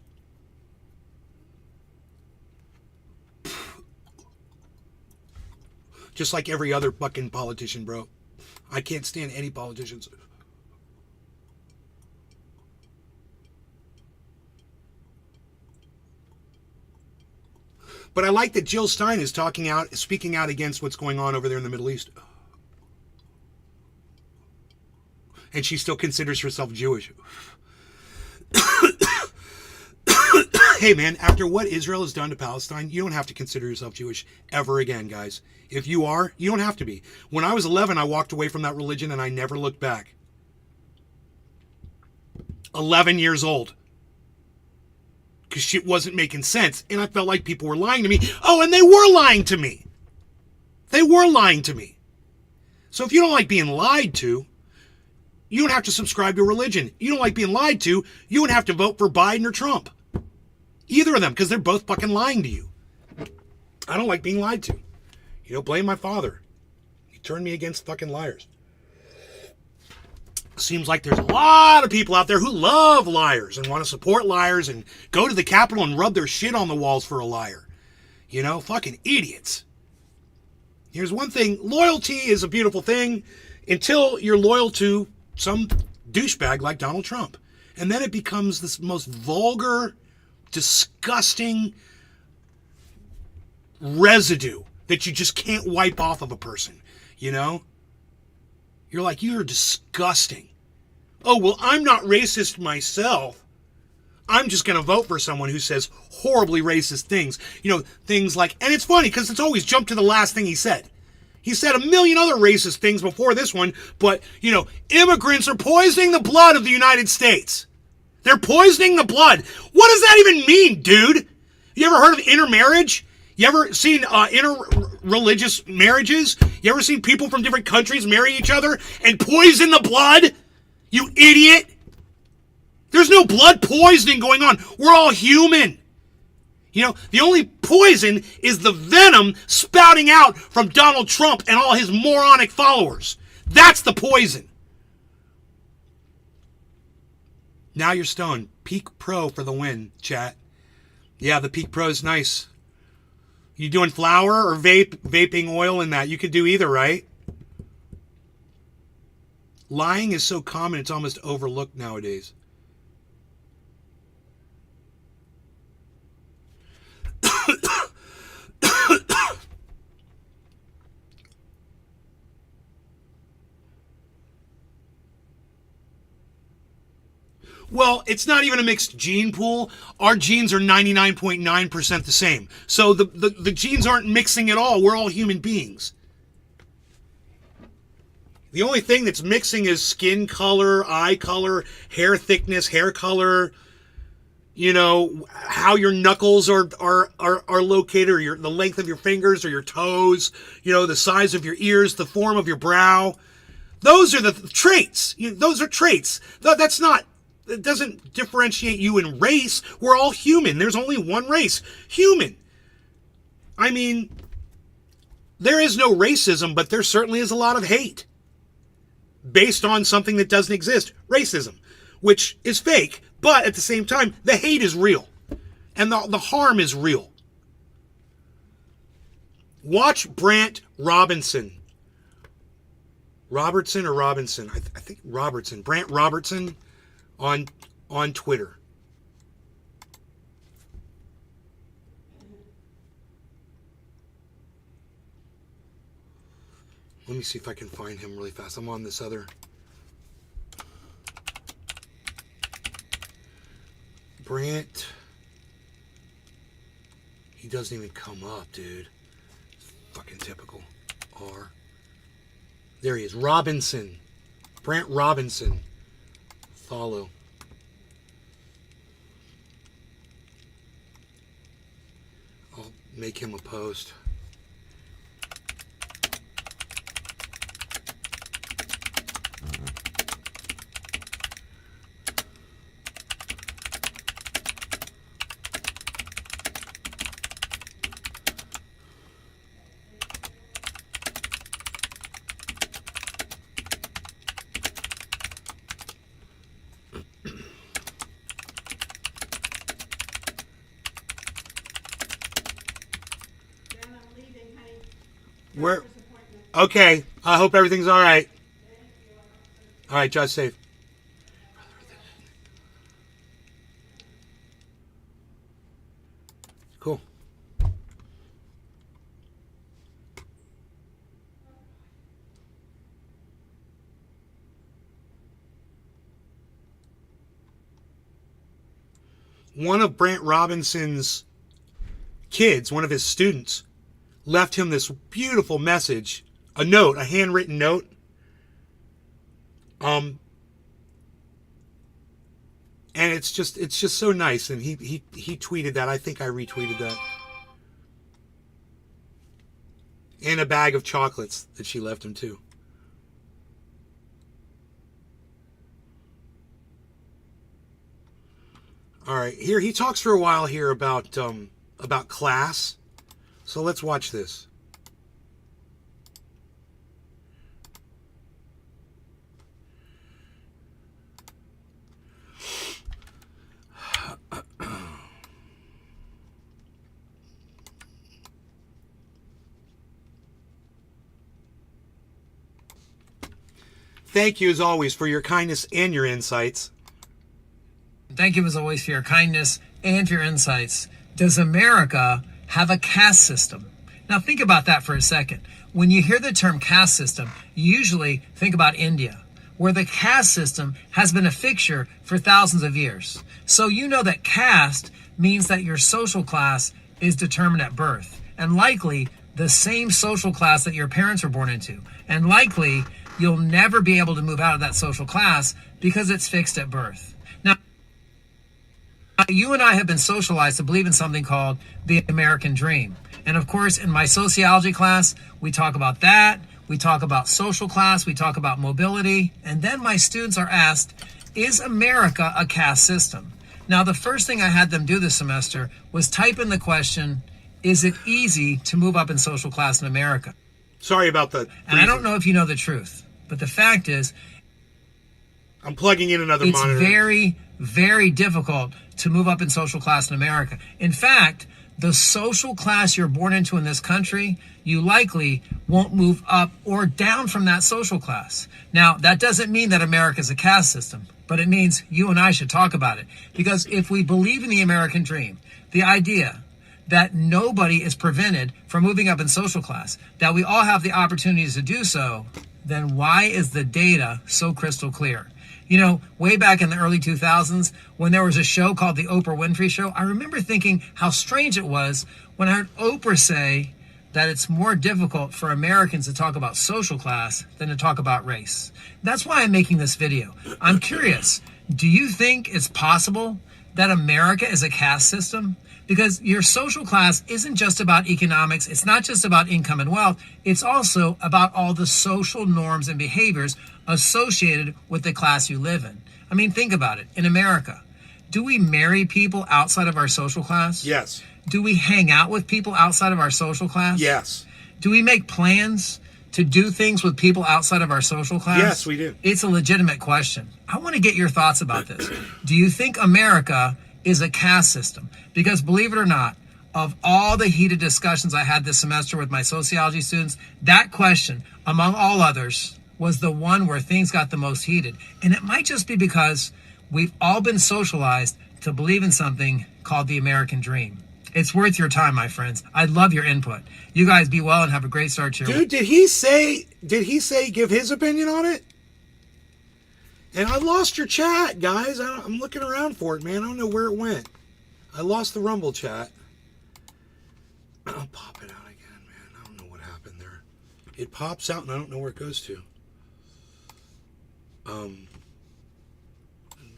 Just like every other fucking politician, bro. I can't stand any politicians. But I like that Jill Stein is speaking out against what's going on over there in the Middle East. And she still considers herself Jewish. Hey man, after what Israel has done to Palestine, you don't have to consider yourself Jewish ever again, guys. If you are, you don't have to be. When I was 11, I walked away from that religion and I never looked back. 11 years old. Because shit wasn't making sense. And I felt like people were lying to me. Oh, and they were lying to me. They were lying to me. So if you don't like being lied to, you don't have to subscribe to a religion. You don't like being lied to, you would have to vote for Biden or Trump. Either of them, because they're both fucking lying to you. I don't like being lied to. You know, blame my father. He turned me against fucking liars. Seems like there's a lot of people out there who love liars and want to support liars and go to the Capitol and rub their shit on the walls for a liar. You know, fucking idiots. Here's one thing. Loyalty is a beautiful thing until you're loyal to some douchebag like Donald Trump. And then it becomes this most vulgar, disgusting residue that you just can't wipe off of a person, you know? You're like, you're disgusting. Oh, well, I'm not racist myself. I'm just going to vote for someone who says horribly racist things. You know, things like, and it's funny because it's always jumped to the last thing he said. He said a million other racist things before this one, but, you know, immigrants are poisoning the blood of the United States. They're poisoning the blood. What does that even mean, dude? You ever heard of intermarriage? You ever seen interreligious marriages? You ever seen people from different countries marry each other and poison the blood? You idiot. There's no blood poisoning going on. We're all human. You know, the only poison is the venom spouting out from Donald Trump and all his moronic followers. That's the poison. Now you're stoned. Peak Pro for the win, chat. Yeah, the Peak Pro is nice. You doing flour or vaping oil in that? You could do either, right? Lying is so common, it's almost overlooked nowadays. Well, it's not even a mixed gene pool. Our genes are 99.9% the same. So the genes aren't mixing at all. We're all human beings. The only thing that's mixing is skin color, eye color, hair thickness, hair color, you know, how your knuckles are located, or the length of your fingers or your toes, you know, the size of your ears, the form of your brow. Those are the traits. Those are traits. That's not... It doesn't differentiate you in race. We're all human. There's only one race. Human. I mean, there is no racism, but there certainly is a lot of hate. Based on something that doesn't exist. Racism. Which is fake. But at the same time, the hate is real. And the harm is real. Watch Brant Robinson. Robertson or Robinson? I think Robertson. Brant Robertson. On Twitter. Let me see if I can find him really fast. I'm on this other. Brant. He doesn't even come up, dude. Fucking typical. R. There he is. Robinson. Brant Robinson. Follow. I'll make him a post. Where? Okay. I hope everything's all right. All right, drive safe. Cool. One of Brant Robinson's kids, one of his students, left him this beautiful message, a note, a handwritten note. And it's just so nice. And he tweeted that. I think I retweeted that. And a bag of chocolates that she left him too. All right, here he talks for a while here about class. So let's watch this. Thank you, as always, for your kindness and your insights. Thank you, as always, for your kindness and your insights. Does America have a caste system? Now, think about that for a second. When you hear the term caste system, you usually think about India, where the caste system has been a fixture for thousands of years. So you know that caste means that your social class is determined at birth, and likely the same social class that your parents were born into. And likely, you'll never be able to move out of that social class because it's fixed at birth. Now, you and I have been socialized to believe in something called the American dream. And of course, in my sociology class, we talk about that. We talk about social class. We talk about mobility. And then my students are asked, is America a caste system? Now, the first thing I had them do this semester was type in the question, is it easy to move up in social class in America? Sorry about that. And I don't know if you know the truth, but the fact is, I'm plugging in another it's monitor. very, very difficult to move up in social class in America. In fact, the social class you're born into in this country, you likely won't move up or down from that social class. Now, that doesn't mean that America is a caste system, but it means you and I should talk about it. Because if we believe in the American dream, the idea that nobody is prevented from moving up in social class, that we all have the opportunities to do so, then why is the data so crystal clear? You know, way back in the early 2000s, when there was a show called The Oprah Winfrey Show, I remember thinking how strange it was when I heard Oprah say that it's more difficult for Americans to talk about social class than to talk about race. That's why I'm making this video. I'm curious, do you think it's possible that America is a caste system? Because your social class isn't just about economics. It's not just about income and wealth. It's also about all the social norms and behaviors associated with the class you live in. I mean, think about it. In America, do we marry people outside of our social class? Yes. Do we hang out with people outside of our social class? Yes. Do we make plans to do things with people outside of our social class? Yes, we do. It's a legitimate question. I want to get your thoughts about this. Do you think America is a caste system? Because believe it or not, of all the heated discussions I had this semester with my sociology students, that question, among all others, was the one where things got the most heated. And it might just be because we've all been socialized to believe in something called the American dream. It's worth your time, my friends. I'd love your input. You guys be well and have a great start to your Dude, did he say give his opinion on it? And I lost your chat, guys. I'm looking around for it, man. I don't know where it went. I lost the Rumble chat. I'll pop it out again, man. I don't know what happened there. It pops out and I don't know where it goes to. I'm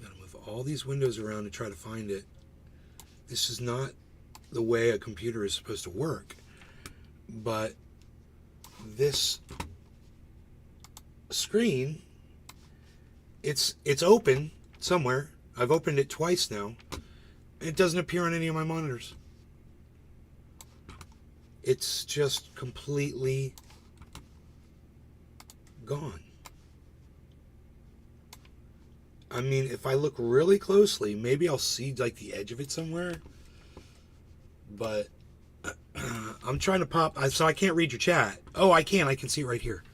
gonna move all these windows around to try to find it. This is not the way a computer is supposed to work. But this screen, it's open somewhere. I've opened it twice now. It doesn't appear on any of my monitors. It's just completely gone. I mean, if I look really closely, maybe I'll see like the edge of it somewhere. But I'm trying to pop, so I can't read your chat. Oh, I can. I can see it right here.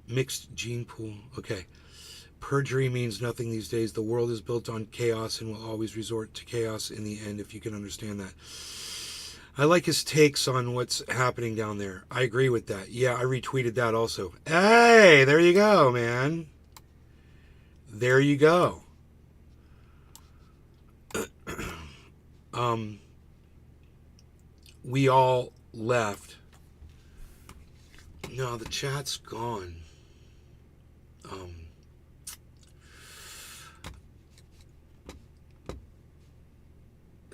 Mixed gene pool. Okay. Perjury means nothing these days. The world is built on chaos and will always resort to chaos in the end, if you can understand that. I like his takes on what's happening down there. I agree with that. Yeah, I retweeted that also. Hey, there you go, man. There you go. We all left. No, the chat's gone.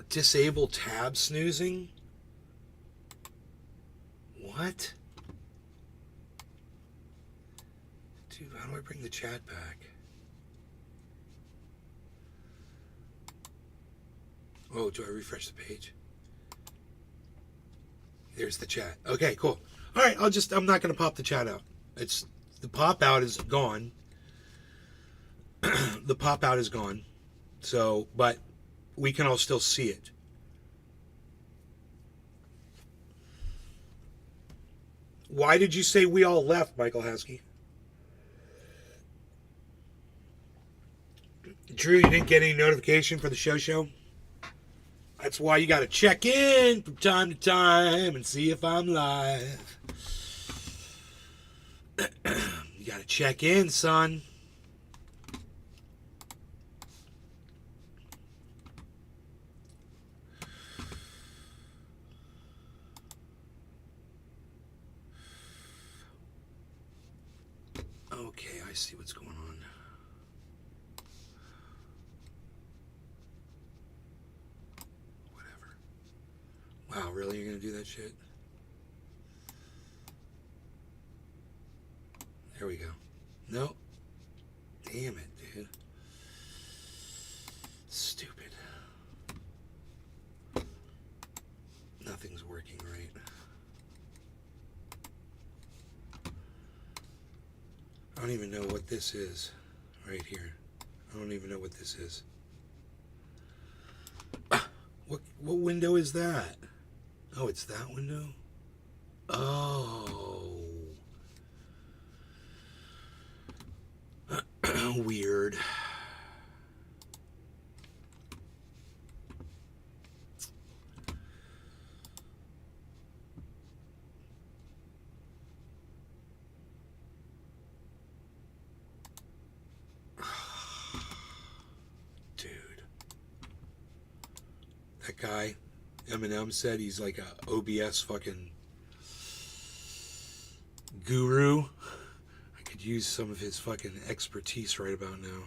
Disable tab snoozing? What? Dude, how do I bring the chat back? Oh, do I refresh the page? There's the chat. Okay, cool. All right, I'm not going to pop the chat out. The pop out is gone. The pop out is gone. So, but we can all still see it. Why did you say we all left, Michael Haskey? Drew, you didn't get any notification for the show? That's why you got to check in from time to time and see if I'm live. You got to check in, son. Okay, I see what's going on. Wow, really? You're going to do that shit? There we go. No. Damn it, dude. Stupid. Nothing's working right. I don't even know what this is right here. I don't even know what this is. What window is that? Oh, it's that window? Oh. Weird. Dude. That guy, Eminem, said he's like a OBS fucking guru. I could use some of his fucking expertise right about now.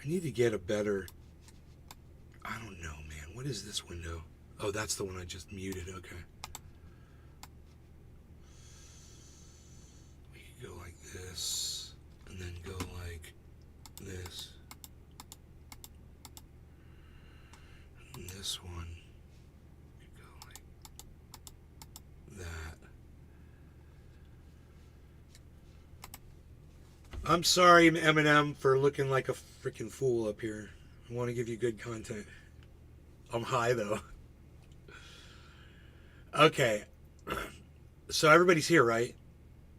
I need to get a better... I don't know, man. What is this window? Oh, that's the one I just muted. Okay. We could go like this, and then go like this. And this one could go like that. I'm sorry, Eminem, for looking like a freaking fool up here. I want to give you good content. I'm high, though. Okay. So everybody's here, right?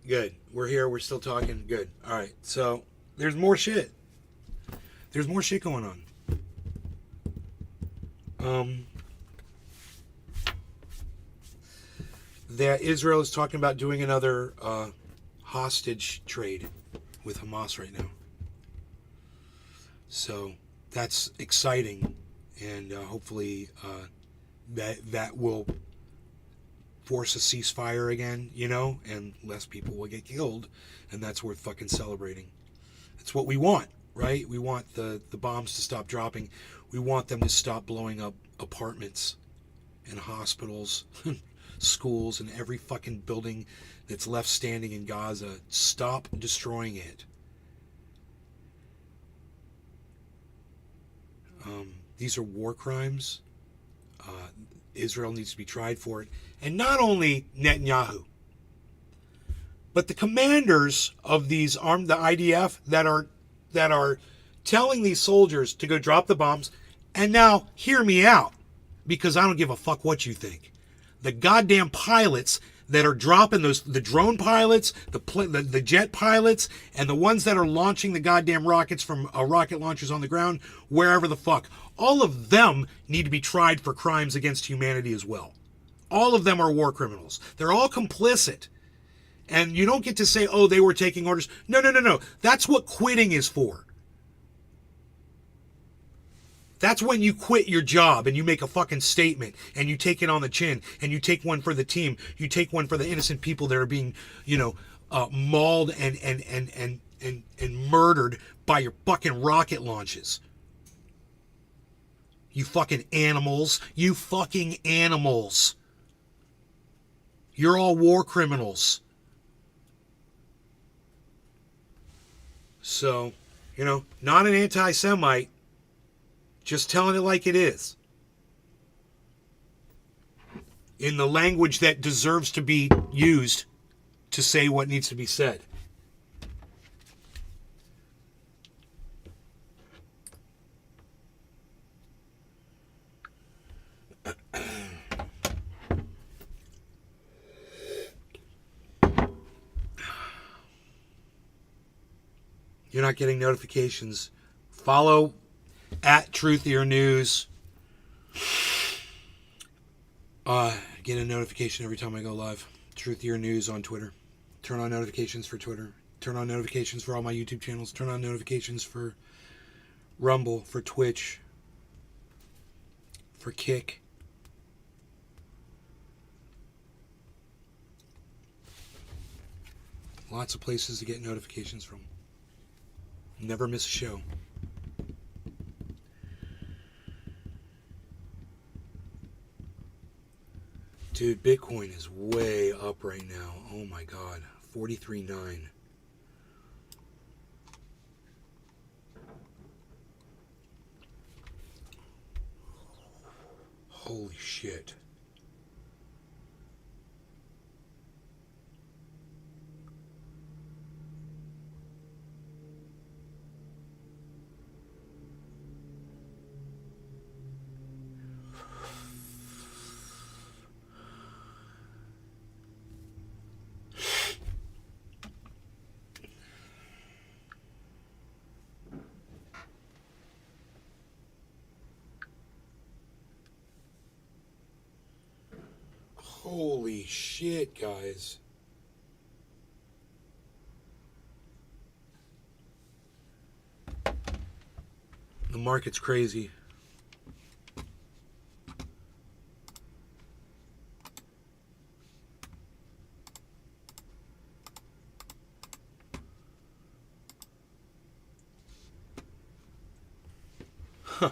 Good. We're here. We're still talking. Good. All right. So there's more shit. There's more shit going on. That Israel is talking about doing another hostage trade with Hamas right now. So that's exciting, and hopefully that will force a ceasefire again, you know, and less people will get killed, and that's worth fucking celebrating. It's what we want, right? We want the bombs to stop dropping. We want them to stop blowing up apartments and hospitals, schools, and every fucking building that's left standing in Gaza. Stop destroying it. These are war crimes. Israel needs to be tried for it. And not only Netanyahu, but the commanders of these the IDF that are telling these soldiers to go drop the bombs. And now, hear me out, because I don't give a fuck what you think. The goddamn pilots that are dropping the drone pilots, the jet pilots, and the ones that are launching the goddamn rockets from rocket launchers on the ground, wherever the fuck. All of them need to be tried for crimes against humanity as well. All of them are war criminals. They're all complicit. And you don't get to say, oh, they were taking orders. No. That's what quitting is for. That's when you quit your job and you make a fucking statement and you take it on the chin and you take one for the team. You take one for the innocent people that are being, mauled and murdered by your fucking rocket launches. You fucking animals. You fucking animals. You're all war criminals. So, not an anti-Semite. Just telling it like it is. In the language that deserves to be used to say what needs to be said. You're not getting notifications. Follow at Truthier News. Get a notification every time I go live. Truthier News on Twitter. Turn on notifications for Twitter. Turn on notifications for all my YouTube channels. Turn on notifications for Rumble, for Twitch, for Kick. Lots of places to get notifications from. Never miss a show. Dude, Bitcoin is way up right now. Oh my God. 43.9. Holy shit. Holy shit, guys. The market's crazy. Huh.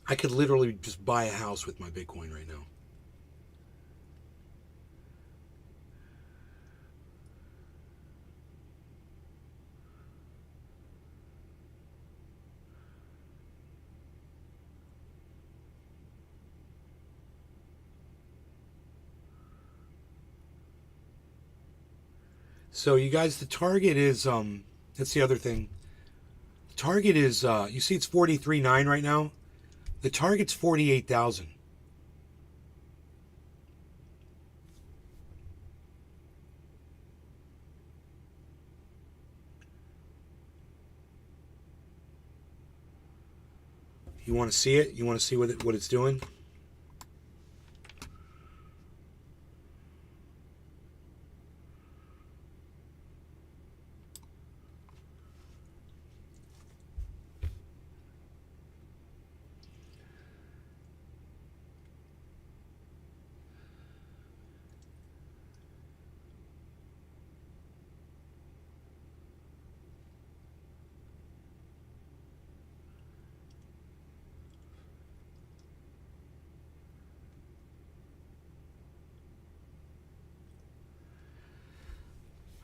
I could literally just buy a house with my Bitcoin right now. So you guys, the target is that's the other thing. The target is you see it's 43.9 right now. The target's 48,000. You want to see it? You want to see what it's doing?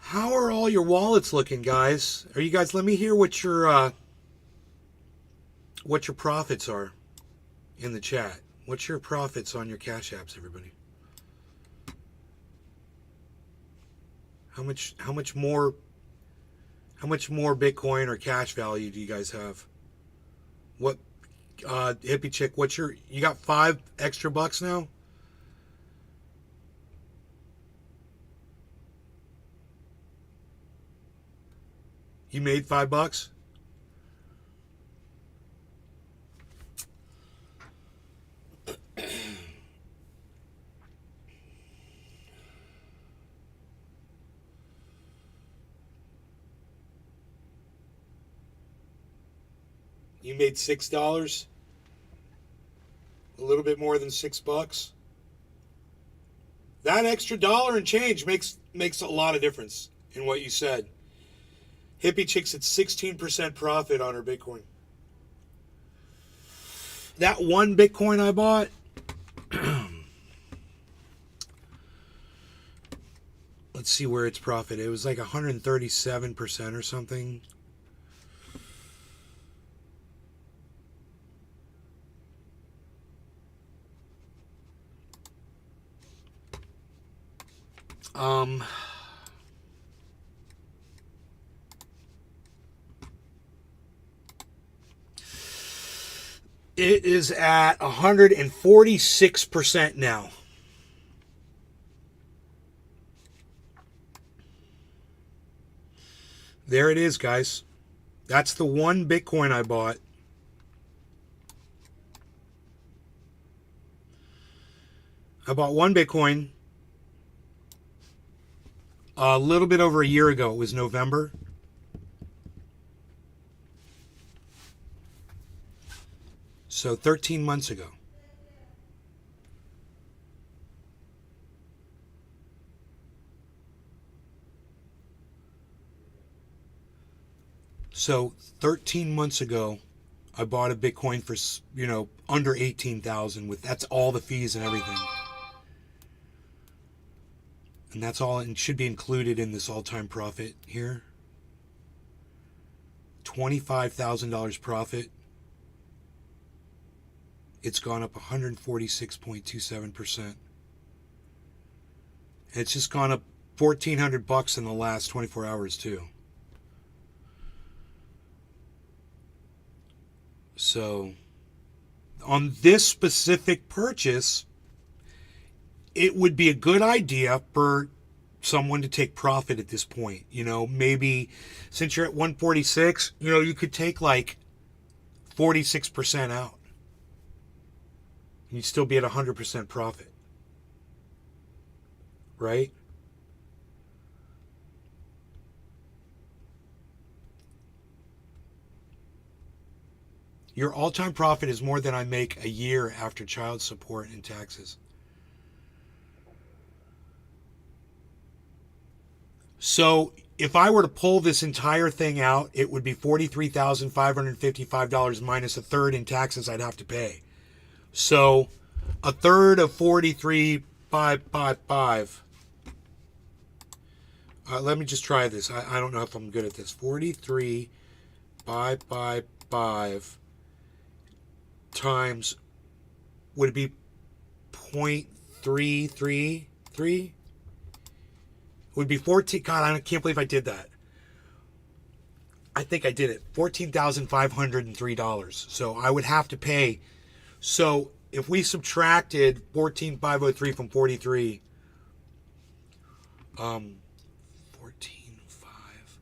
How are all your wallets looking, guys? Are you guys? Let me hear what your profits are in the chat. What's your profits on your Cash Apps, everybody? How much more Bitcoin or cash value do you guys have? What hippie chick, you got $5 extra now? You made $5? You made $6? A little bit more than $6? That extra dollar and change makes a lot of difference in what you said. Hippie Chick's at 16% profit on her Bitcoin. That one Bitcoin I bought, let's see where it's profit. It was like 137% or something. It is at 146% now. There it is, guys. That's the one Bitcoin I bought. I bought one Bitcoin a little bit over a year ago. It was November. So 13 months ago. So 13 months ago, I bought a Bitcoin for, under 18,000 with, that's all the fees and everything. And that's all, and should be included in this all-time profit here. $25,000 profit. It's gone up 146.27%. It's just gone up $1,400 in the last 24 hours too. So, on this specific purchase, it would be a good idea for someone to take profit at this point. Maybe since you're at 146, you could take like 46% out. You'd still be at 100% profit. Right? Your all-time profit is more than I make a year after child support and taxes. So if I were to pull this entire thing out, it would be $43,555 minus a third in taxes I'd have to pay. So a third of 43,555. Let me just try this. I don't know if I'm good at this. 43,555 times, would it be 0.333? Would be 14. God, I can't believe I did that. I think I did it. $14,503. So I would have to pay. So if we subtracted 14,503 from 43, 43,555.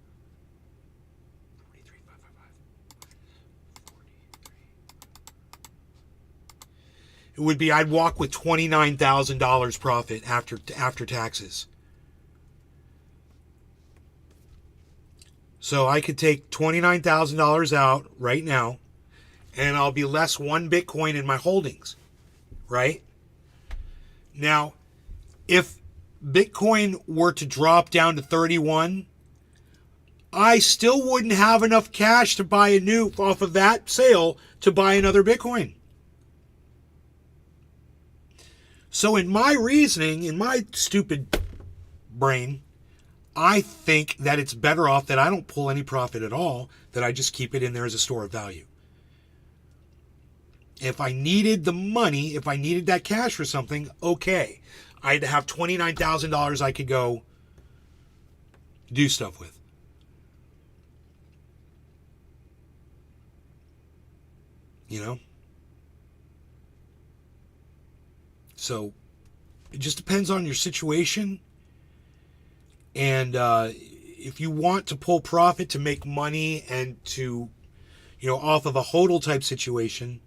It would be, I'd walk with $29,000 profit after taxes. So I could take $29,000 out right now, and I'll be less one Bitcoin in my holdings, right? Now, if Bitcoin were to drop down to 31, I still wouldn't have enough cash to buy off of that sale to buy another Bitcoin. So in my reasoning, in my stupid brain, I think that it's better off that I don't pull any profit at all, that I just keep it in there as a store of value. If I needed the money, if I needed that cash for something, okay. I'd have $29,000 I could go do stuff with. So it just depends on your situation. And if you want to pull profit to make money and to, off of a hodl type situation,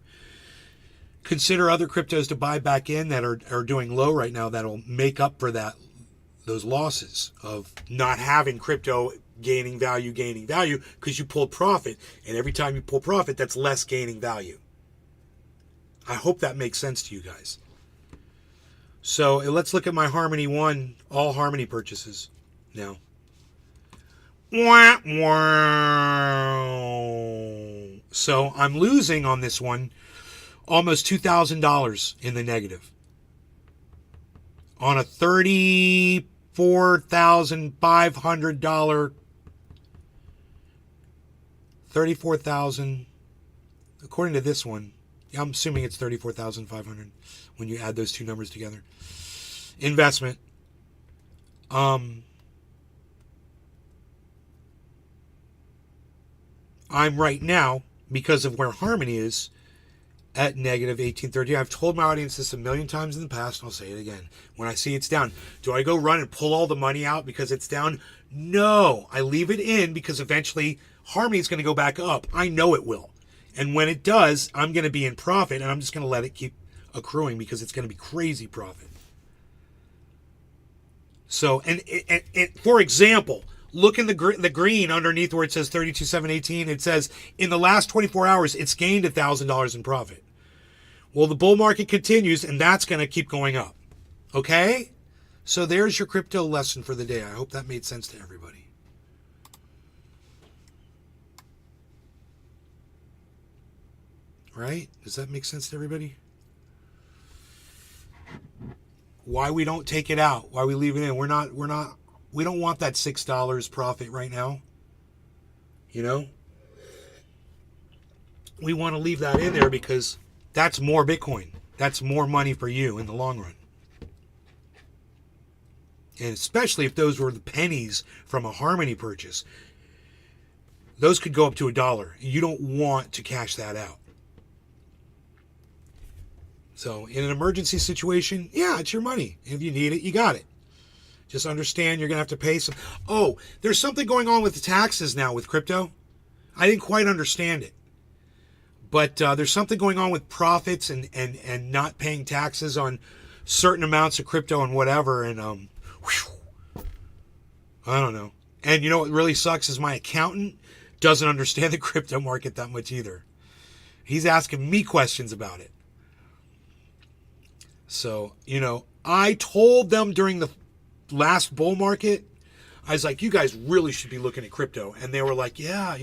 consider other cryptos to buy back in that are doing low right now that'll make up for those losses of not having crypto gaining value because you pulled profit, and every time you pull profit, that's less gaining value. I hope that makes sense to you guys. So let's look at my Harmony One, all Harmony purchases now. So I'm losing on this one almost $2,000 in the negative on a $34,500, 34,000 according to this one. I'm assuming it's 34,500 when you add those two numbers together. Investment. I'm right now, because of where Harmony is, at negative 1830. I've told my audience this a million times in the past, and I'll say it again. When I see it's down, do I go run and pull all the money out because it's down? No. I leave it in because eventually Harmony is going to go back up. I know it will. And when it does, I'm going to be in profit, and I'm just going to let it keep accruing because it's going to be crazy profit. So, and for example, look in the green underneath where it says 32,718. It says in the last 24 hours, it's gained $1,000 in profit. Well, the bull market continues, and that's going to keep going up. Okay? So there's your crypto lesson for the day. I hope that made sense to everybody. Right? Does that make sense to everybody? Why we don't take it out? Why we leave it in? We don't want that $6 profit right now. We want to leave that in there because that's more Bitcoin. That's more money for you in the long run. And especially if those were the pennies from a Harmony purchase. Those could go up to $1. You don't want to cash that out. So in an emergency situation, yeah, it's your money. If you need it, you got it. Just understand you're going to have to pay some. Oh, there's something going on with the taxes now with crypto. I didn't quite understand it. But there's something going on with profits and not paying taxes on certain amounts of crypto and whatever. And I don't know. And you know what really sucks is my accountant doesn't understand the crypto market that much either. He's asking me questions about it. So, I told them during the last bull market, I was like, you guys really should be looking at crypto. And they were like, yeah.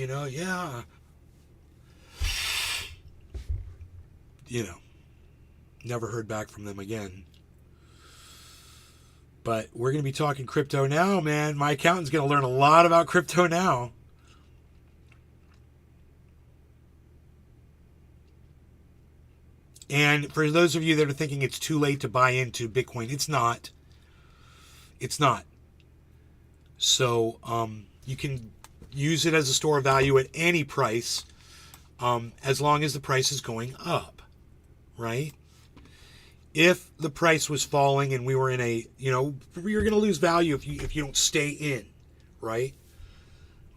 Never heard back from them again. But we're going to be talking crypto now, man. My accountant's going to learn a lot about crypto now. And for those of you that are thinking it's too late to buy into Bitcoin, it's not. It's not. So you can use it as a store of value at any price as long as the price is going up, right? If the price was falling and we were in a, you're going to lose value if you don't stay in, right?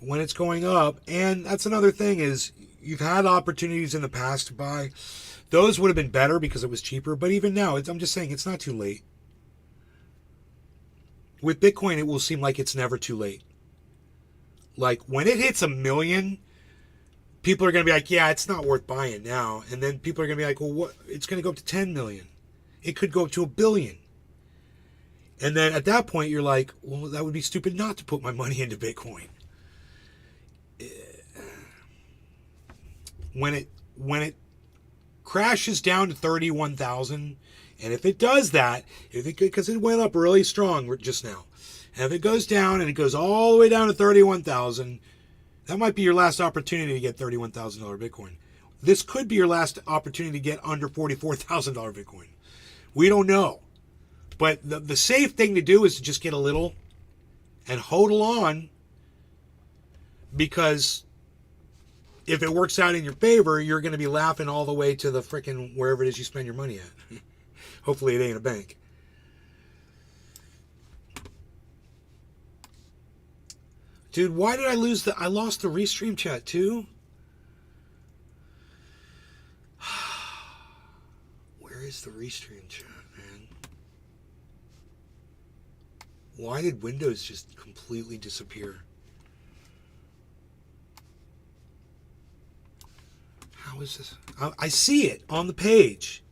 When it's going up, and that's another thing is you've had opportunities in the past to buy. Those would have been better because it was cheaper. But even now, I'm just saying it's not too late. With Bitcoin, it will seem like it's never too late. Like when it hits 1 million, people are going to be like, yeah, it's not worth buying now. And then people are going to be like, well, what? It's going to go up to 10 million. It could go up to 1 billion. And then at that point, you're like, well, that would be stupid not to put my money into Bitcoin. When it crashes down to 31,000, and if it does that, because it went up really strong just now, and if it goes down and it goes all the way down to 31,000, that might be your last opportunity to get $31,000 Bitcoin. This could be your last opportunity to get under $44,000 Bitcoin. We don't know. But the safe thing to do is to just get a little and hodl on, because if it works out in your favor, you're going to be laughing all the way to the frickin' wherever it is you spend your money at. Hopefully it ain't a bank. Dude, why did I lose I lost the restream chat too? Where is the restream chat, man? Why did Windows just completely disappear? How is this? I see it on the page.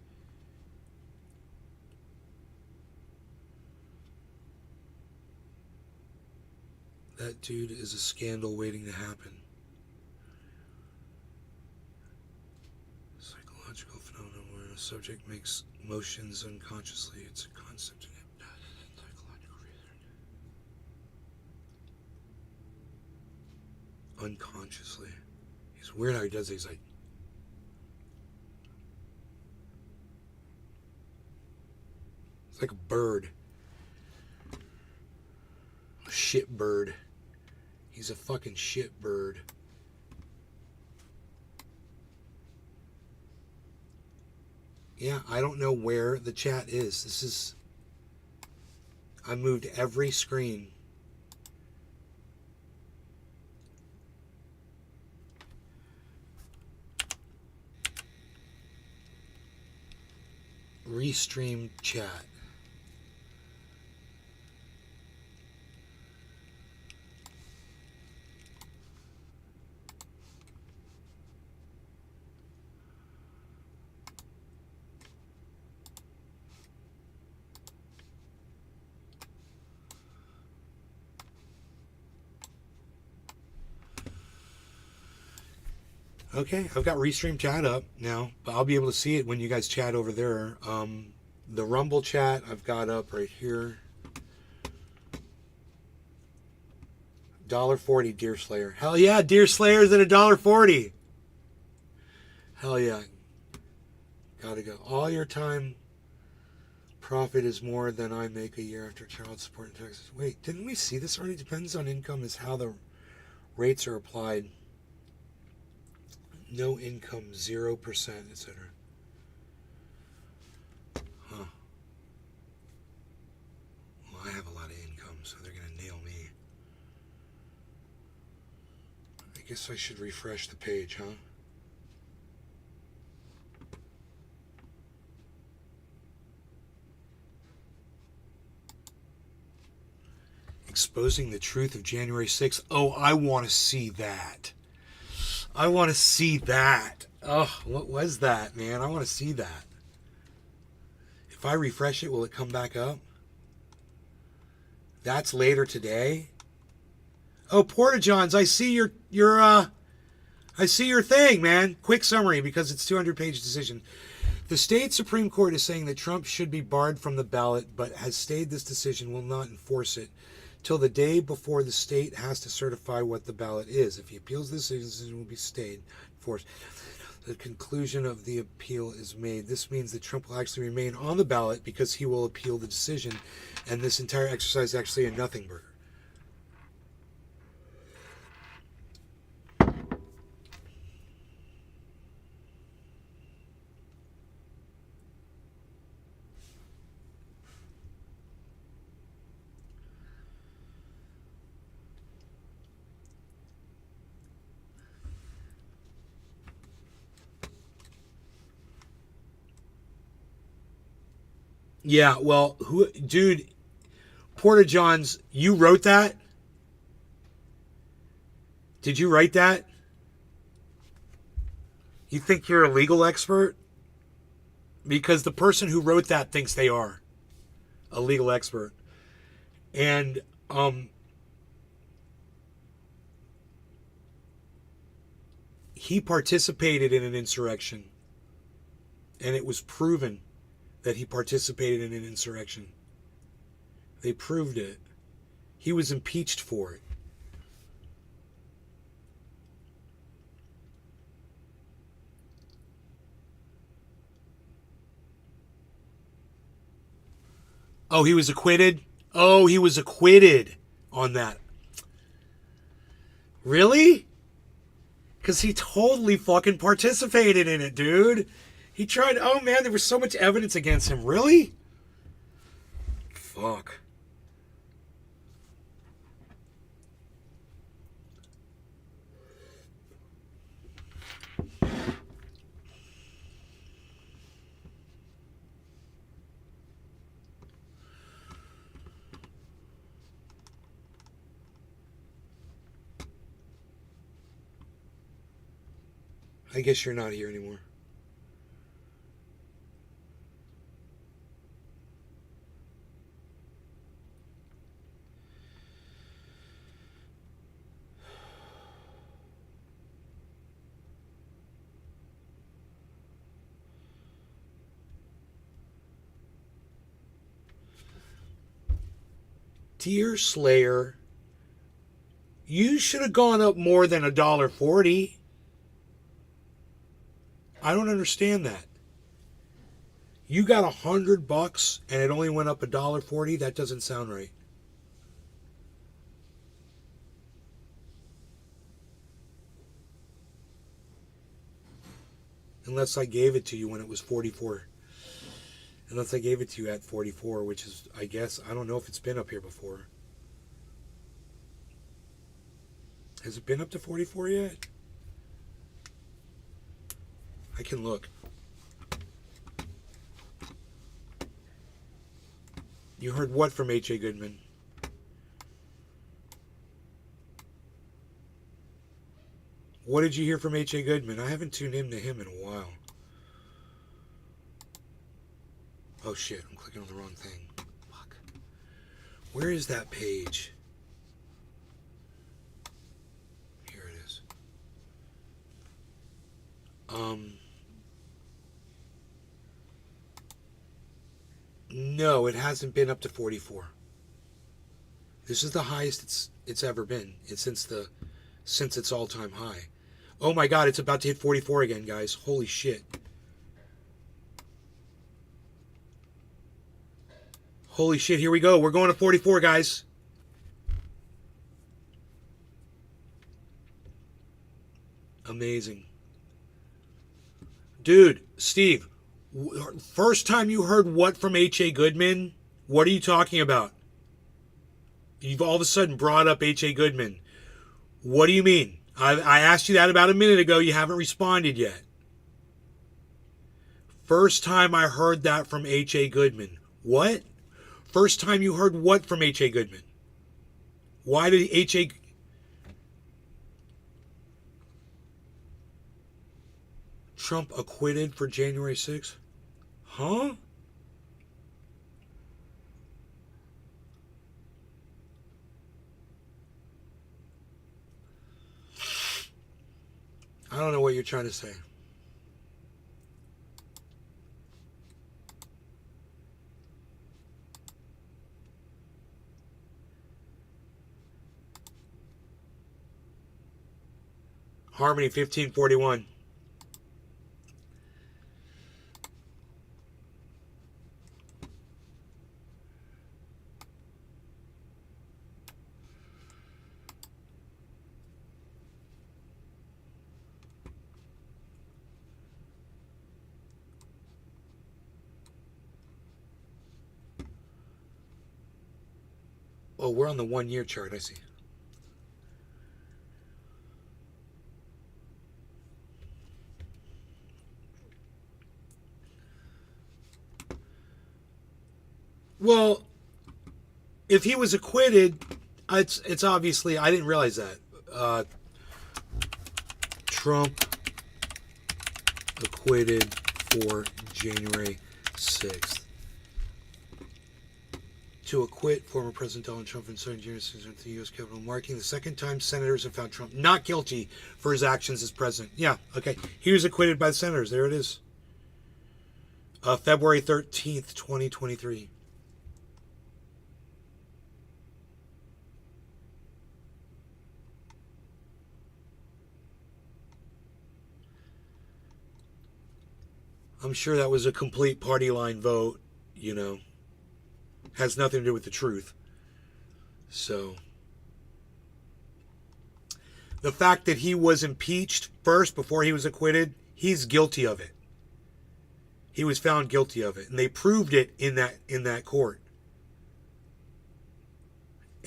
That dude is a scandal waiting to happen. Psychological phenomenon where a subject makes motions unconsciously. It's a concept in psychological research. Unconsciously. It's weird how he does it. He's like, it's like a bird. A shit bird. He's a fucking shit bird. Yeah, I don't know where the chat is. This is... I moved every screen. Restream chat. Okay, I've got Restream chat up now, but I'll be able to see it when you guys chat over there. The Rumble chat I've got up right here. $1.40 Deer Slayer. Hell yeah, Deer Slayer's at $1.40. Hell yeah. Gotta go. All your time profit is more than I make a year after child support and taxes. Wait, didn't we see this already? Depends on income is how the rates are applied. No income, 0%, etc. Huh. Well, I have a lot of income, so they're going to nail me. I guess I should refresh the page, huh? Exposing the truth of January 6th. Oh, I want to see that. I want to see that. Oh, what was that, man? I want to see that. If I refresh it, will it come back up? That's later today. Oh, Porta-Johns, I see your I see your thing, man. Quick summary because it's 200-page decision. The state Supreme Court is saying that Trump should be barred from the ballot, but has stayed this decision, will not enforce it till the day before the state has to certify what the ballot is. If he appeals this decision, will be stayed, enforced. The conclusion of the appeal is made. This means that Trump will actually remain on the ballot because he will appeal the decision, and this entire exercise is actually a nothing burger. Yeah, well, dude, Porta-Johns, you wrote that? Did you write that? You think you're a legal expert? Because the person who wrote that thinks they are a legal expert. And, he participated in an insurrection. And it was proven that he participated in an insurrection. They proved it. He was impeached for it. Oh, he was acquitted? Oh, he was acquitted on that. Really? Because he totally fucking participated in it, dude. He tried, oh man, there was so much evidence against him. Really? Fuck. I guess you're not here anymore. Dear Slayer, you should have gone up more than $1.40. I don't understand that. You got $100 and it only went up $1.40. That doesn't sound right. Unless I gave it to you when it was 44. Unless I gave it to you at 44, which is, I guess, I don't know if it's been up here before. Has it been up to 44 yet? I can look. You heard what from H.A. Goodman? What did you hear from H.A. Goodman? I haven't tuned in to him in a while. Oh shit, I'm clicking on the wrong thing. Fuck. Where is that page? Here it is. No, it hasn't been up to 44. This is the highest it's ever been. It's since its all-time high. Oh my god, it's about to hit 44 again, guys. Holy shit. Holy shit, here we go. We're going to 44, guys. Amazing. Dude, Steve, first time you heard what from H.A. Goodman? What are you talking about? You've all of a sudden brought up H.A. Goodman. What do you mean? I asked you that about a minute ago. You haven't responded yet. First time I heard that from H.A. Goodman. What? First time you heard what from H.A. Goodman? Why did H.A. Trump acquitted for January 6th? Huh? I don't know what you're trying to say. Harmony 1541. Oh, we're on the 1 year chart, I see. Well, if he was acquitted, it's obviously, I didn't realize that. Trump acquitted for January 6th. To acquit former President Donald Trump and certain January 6th at the U.S. Capitol, marking the second time senators have found Trump not guilty for his actions as president. Yeah, okay. He was acquitted by the senators. There it is. February 13th, 2023. I'm sure that was a complete party line vote, you know. Has nothing to do with the truth. So, the fact that he was impeached first before he was acquitted, he's guilty of it. He was found guilty of it, and they proved it in that court.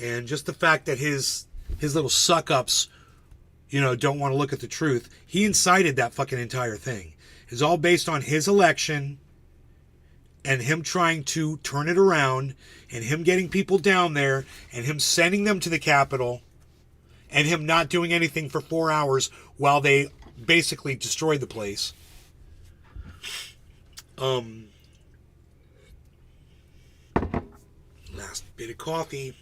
And just the fact that his little suck-ups, you know, don't want to look at the truth, he incited that fucking entire thing. It's all based on his election and him trying to turn it around and him getting people down there and him sending them to the Capitol and him not doing anything for 4 hours while they basically destroyed the place. Last bit of coffee.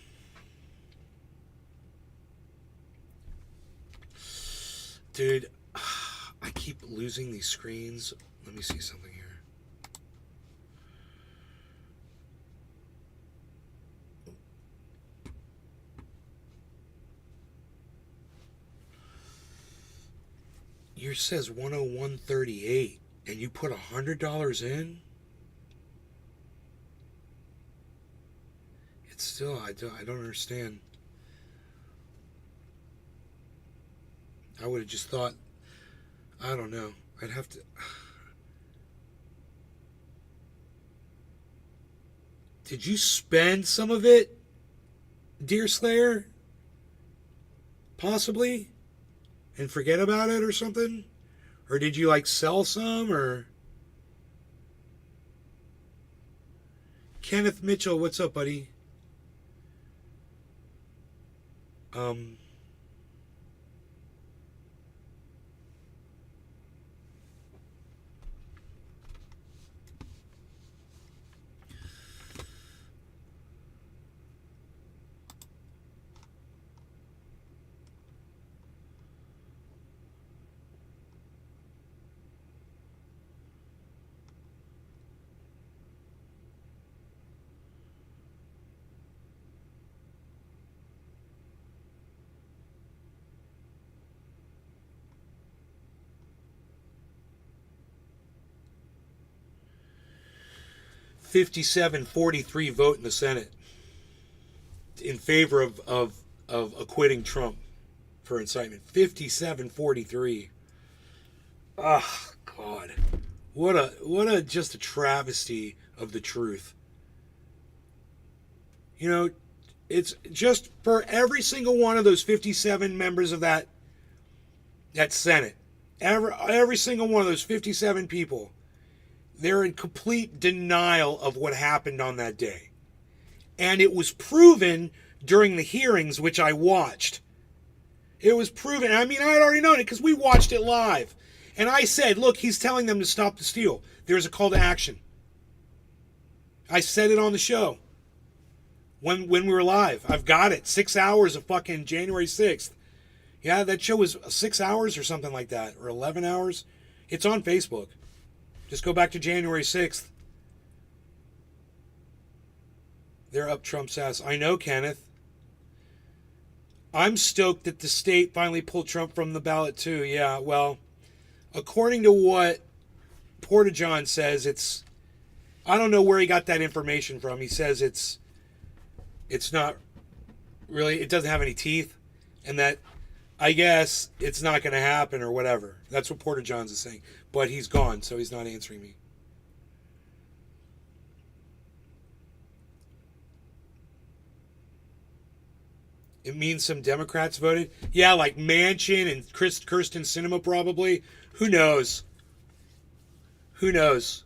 Dude, I keep losing these screens. Let me see something here. Yours says 101.38 and you put $100 in? It's still, I don't understand. I would have just thought, I don't know. I'd have to. Did you spend some of it, Deer Slayer? Possibly? And forget about it or something? Or did you like sell some or? Kenneth Mitchell, what's up, buddy? 57-43 vote in the Senate in favor of acquitting Trump for incitement. 57-43. Oh, God. What a just a travesty of the truth. You know, it's just for every single one of those 57 members of that Senate, every single one of those 57 people, they're in complete denial of what happened on that day. And it was proven during the hearings, which I watched. It was proven. I mean, I had already known it because we watched it live. And I said, look, he's telling them to stop the steal. There's a call to action. I said it on the show when we were live. I've got it. 6 hours of fucking January 6th. Yeah, that show was 6 hours or something like that, or 11 hours. It's on Facebook. Just go back to January 6th. They're up Trump's ass. I know, Kenneth. I'm stoked that the state finally pulled Trump from the ballot, too. Yeah, well, according to what Portageon says, it's... I don't know where he got that information from. He says it's not really... It doesn't have any teeth. And that, I guess, it's not going to happen or whatever. That's what Portageon's is saying. But he's gone, so he's not answering me. It means some Democrats voted. Yeah, like Manchin and Kirsten Sinema probably. Who knows? Who knows?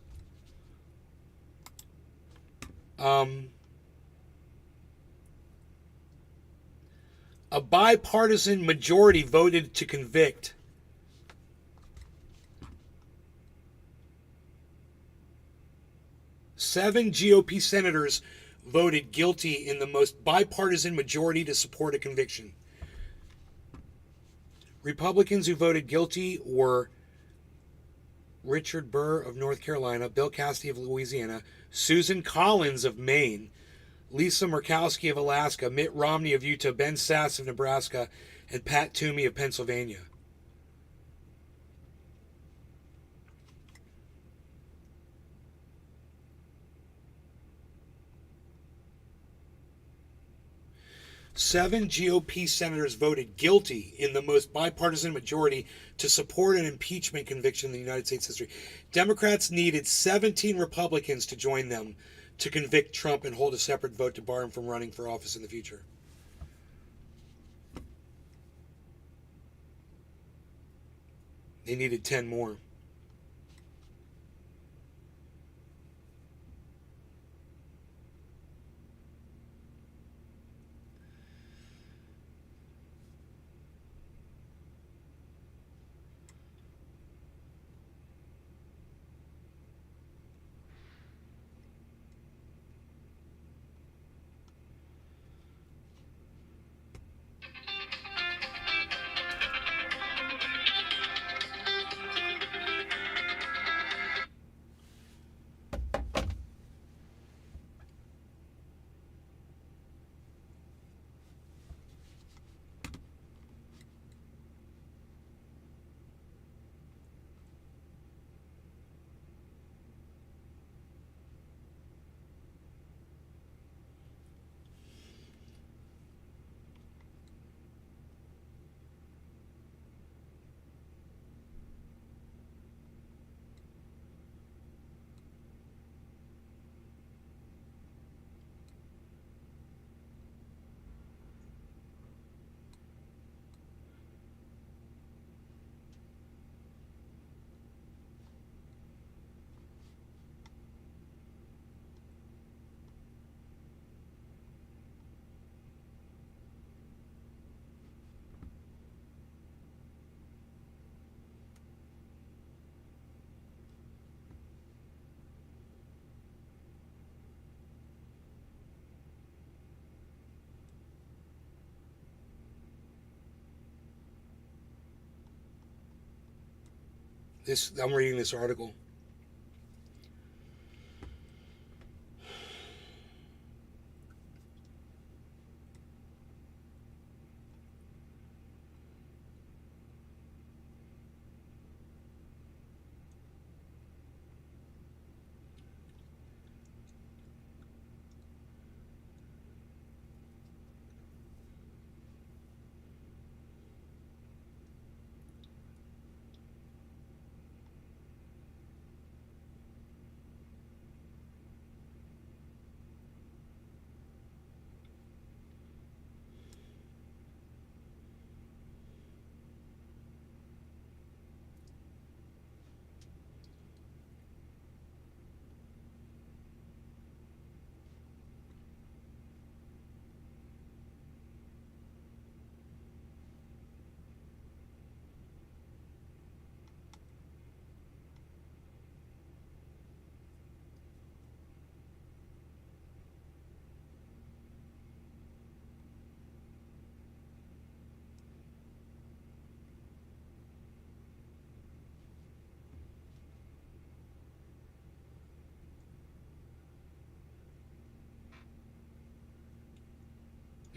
A bipartisan majority voted to convict. Seven GOP senators voted guilty in the most bipartisan majority to support a conviction. Republicans who voted guilty were Richard Burr of North Carolina, Bill Cassidy of Louisiana, Susan Collins of Maine, Lisa Murkowski of Alaska, Mitt Romney of Utah, Ben Sasse of Nebraska, and Pat Toomey of Pennsylvania. Seven GOP senators voted guilty in the most bipartisan majority to support an impeachment conviction in the United States history. Democrats needed 17 Republicans to join them to convict Trump and hold a separate vote to bar him from running for office in the future. They needed 10 more. I'm reading this article.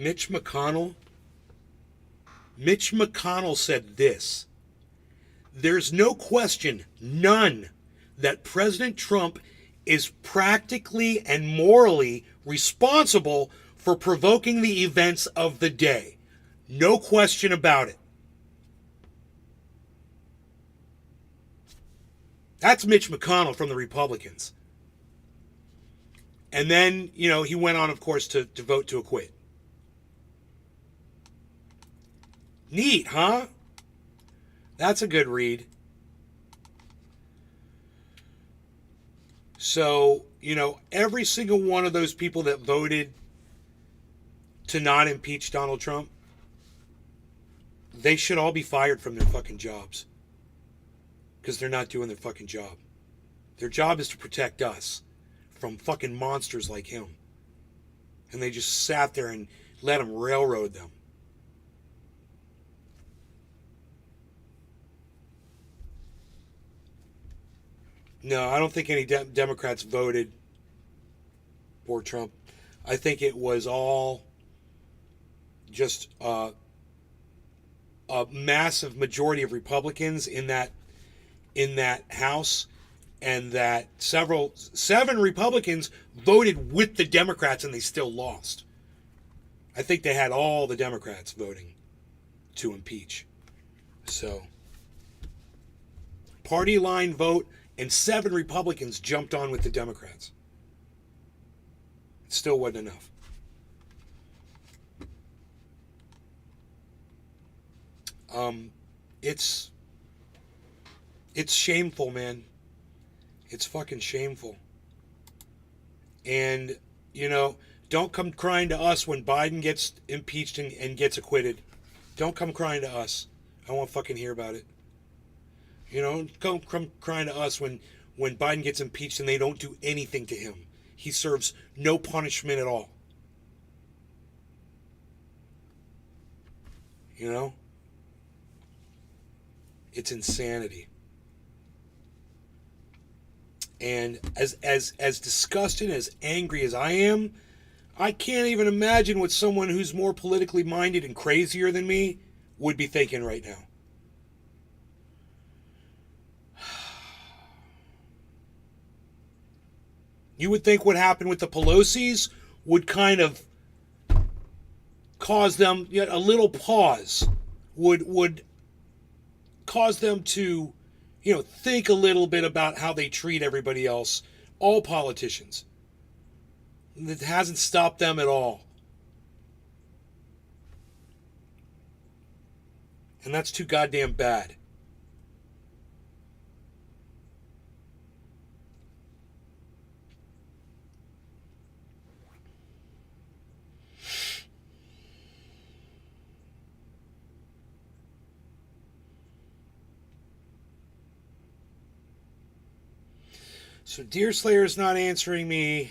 Mitch McConnell said this: "There's no question, none, that President Trump is practically and morally responsible for provoking the events of the day. No question about it." That's Mitch McConnell from the Republicans. And then, he went on, of course, to vote to acquit. Neat, huh? That's a good read. So, every single one of those people that voted to not impeach Donald Trump, they should all be fired from their fucking jobs. Because they're not doing their fucking job. Their job is to protect us from fucking monsters like him. And they just sat there and let him railroad them. No, I don't think any Democrats voted for Trump. I think it was all just a massive majority of Republicans in that House, and that seven Republicans voted with the Democrats and they still lost. I think they had all the Democrats voting to impeach. So, party line vote, and 7 Republicans jumped on with the Democrats. It still wasn't enough. It's shameful, man. It's fucking shameful. And, don't come crying to us when Biden gets impeached and gets acquitted. Don't come crying to us. I don't want to fucking hear about it. Don't come crying to us when Biden gets impeached and they don't do anything to him. He serves no punishment at all. It's insanity. And as disgusted, as angry as I am, I can't even imagine what someone who's more politically minded and crazier than me would be thinking right now. You would think what happened with the Pelosi's would kind of cause them a little pause, would cause them to, think a little bit about how they treat everybody else, all politicians. It hasn't stopped them at all. And that's too goddamn bad. So Deerslayer's not answering me.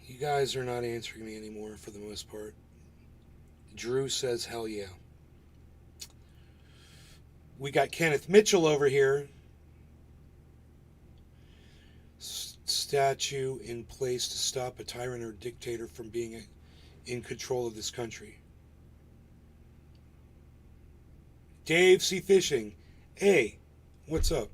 You guys are not answering me anymore for the most part. Drew says, hell yeah. We got Kenneth Mitchell over here. Statue in place to stop a tyrant or dictator from being in control of this country. Dave C. Fishing. Hey, what's up?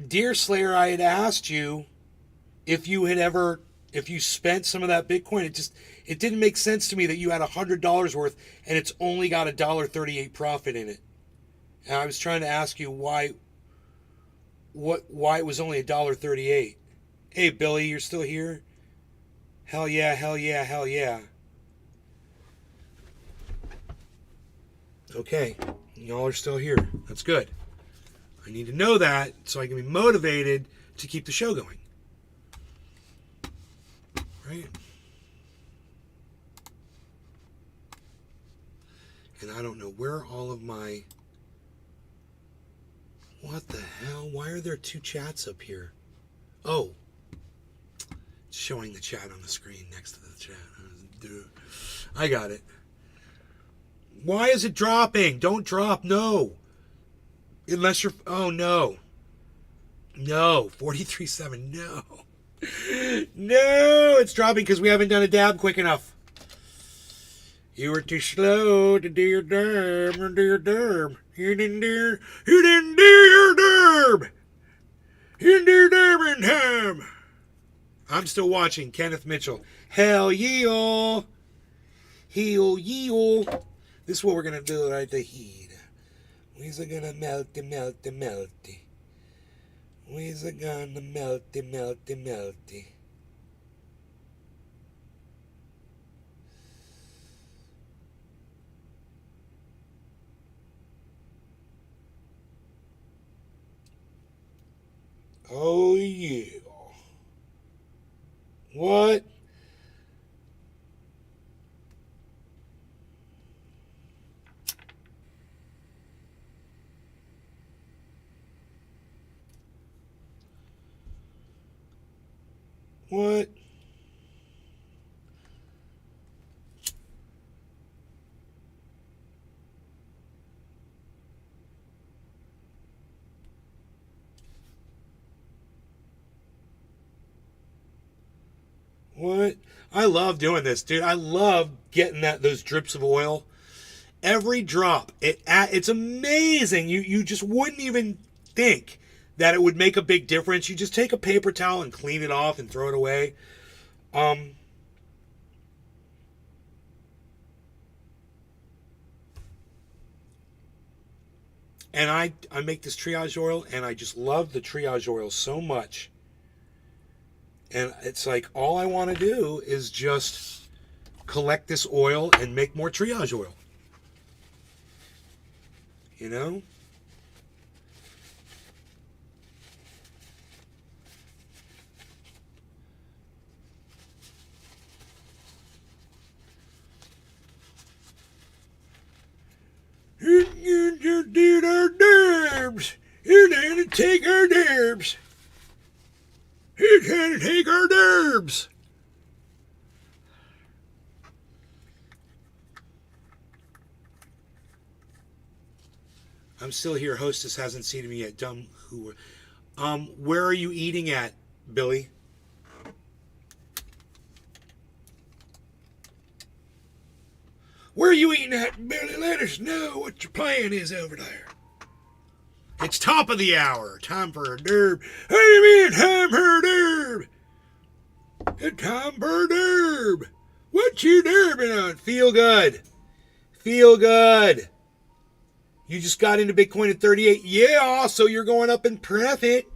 Dear Slayer, I had asked you if you spent some of that Bitcoin. It didn't make sense to me that you had $100 worth and it's only got $1.38 profit in it. And I was trying to ask you why it was only $1.38. Hey Billy, you're still here? Hell yeah, hell yeah, hell yeah. Okay, y'all are still here. That's good. I need to know that so I can be motivated to keep the show going. Right? And I don't know where all of my... What the hell? Why are there two chats up here? Oh. It's showing the chat on the screen next to the chat. Dude. I got it. Why is it dropping? Don't drop. No. Unless you're... Oh, no. No. 43.7. No. No. It's dropping because we haven't done a dab quick enough. You were too slow to do your derb or do your derb. You didn't do your derb. You didn't do your derb in time. I'm still watching Kenneth Mitchell. Hell yeah. Hell yeah. This is what we're going to do right the heat. We's a gonna melty, melty, melty. We's a gonna melty, melty, melty. Oh yeah. What? What? What? I love doing this, dude. I love getting those drips of oil. Every drop. It's amazing. You just wouldn't even think that it would make a big difference. You just take a paper towel and clean it off and throw it away. And I make this triage oil, and I just love the triage oil so much. And it's like all I want to do is just collect this oil and make more triage oil. You know? You did our derbs. You're trying to take our derbs. You're trying to take our derbs. I'm still here. Hostess hasn't seated me yet. Dumb who? Where are you eating at, Billy? Where are you eating at, Billy? Let us know what your plan is over there. It's top of the hour. Time for a derb. Hey, you mean time for a derb? It's time for a derb. What you derbing on? Feel good. Feel good. You just got into Bitcoin at 38. Yeah, so you're going up in profit.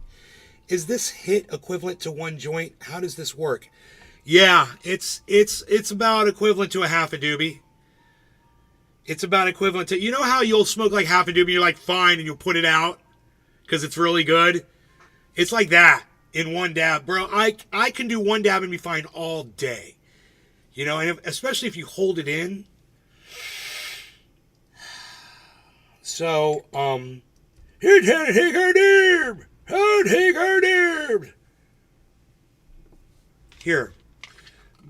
Is this hit equivalent to one joint? How does this work? Yeah, it's about equivalent to a half a doobie. It's about equivalent to, you know how you'll smoke like half a doobie, you're like, fine, and you'll put it out because it's really good? It's like that. in one dab. Bro, I can do one dab and be fine all day. You know, and especially if you hold it in. So, here's how to take our dab. How to take our dab. Here.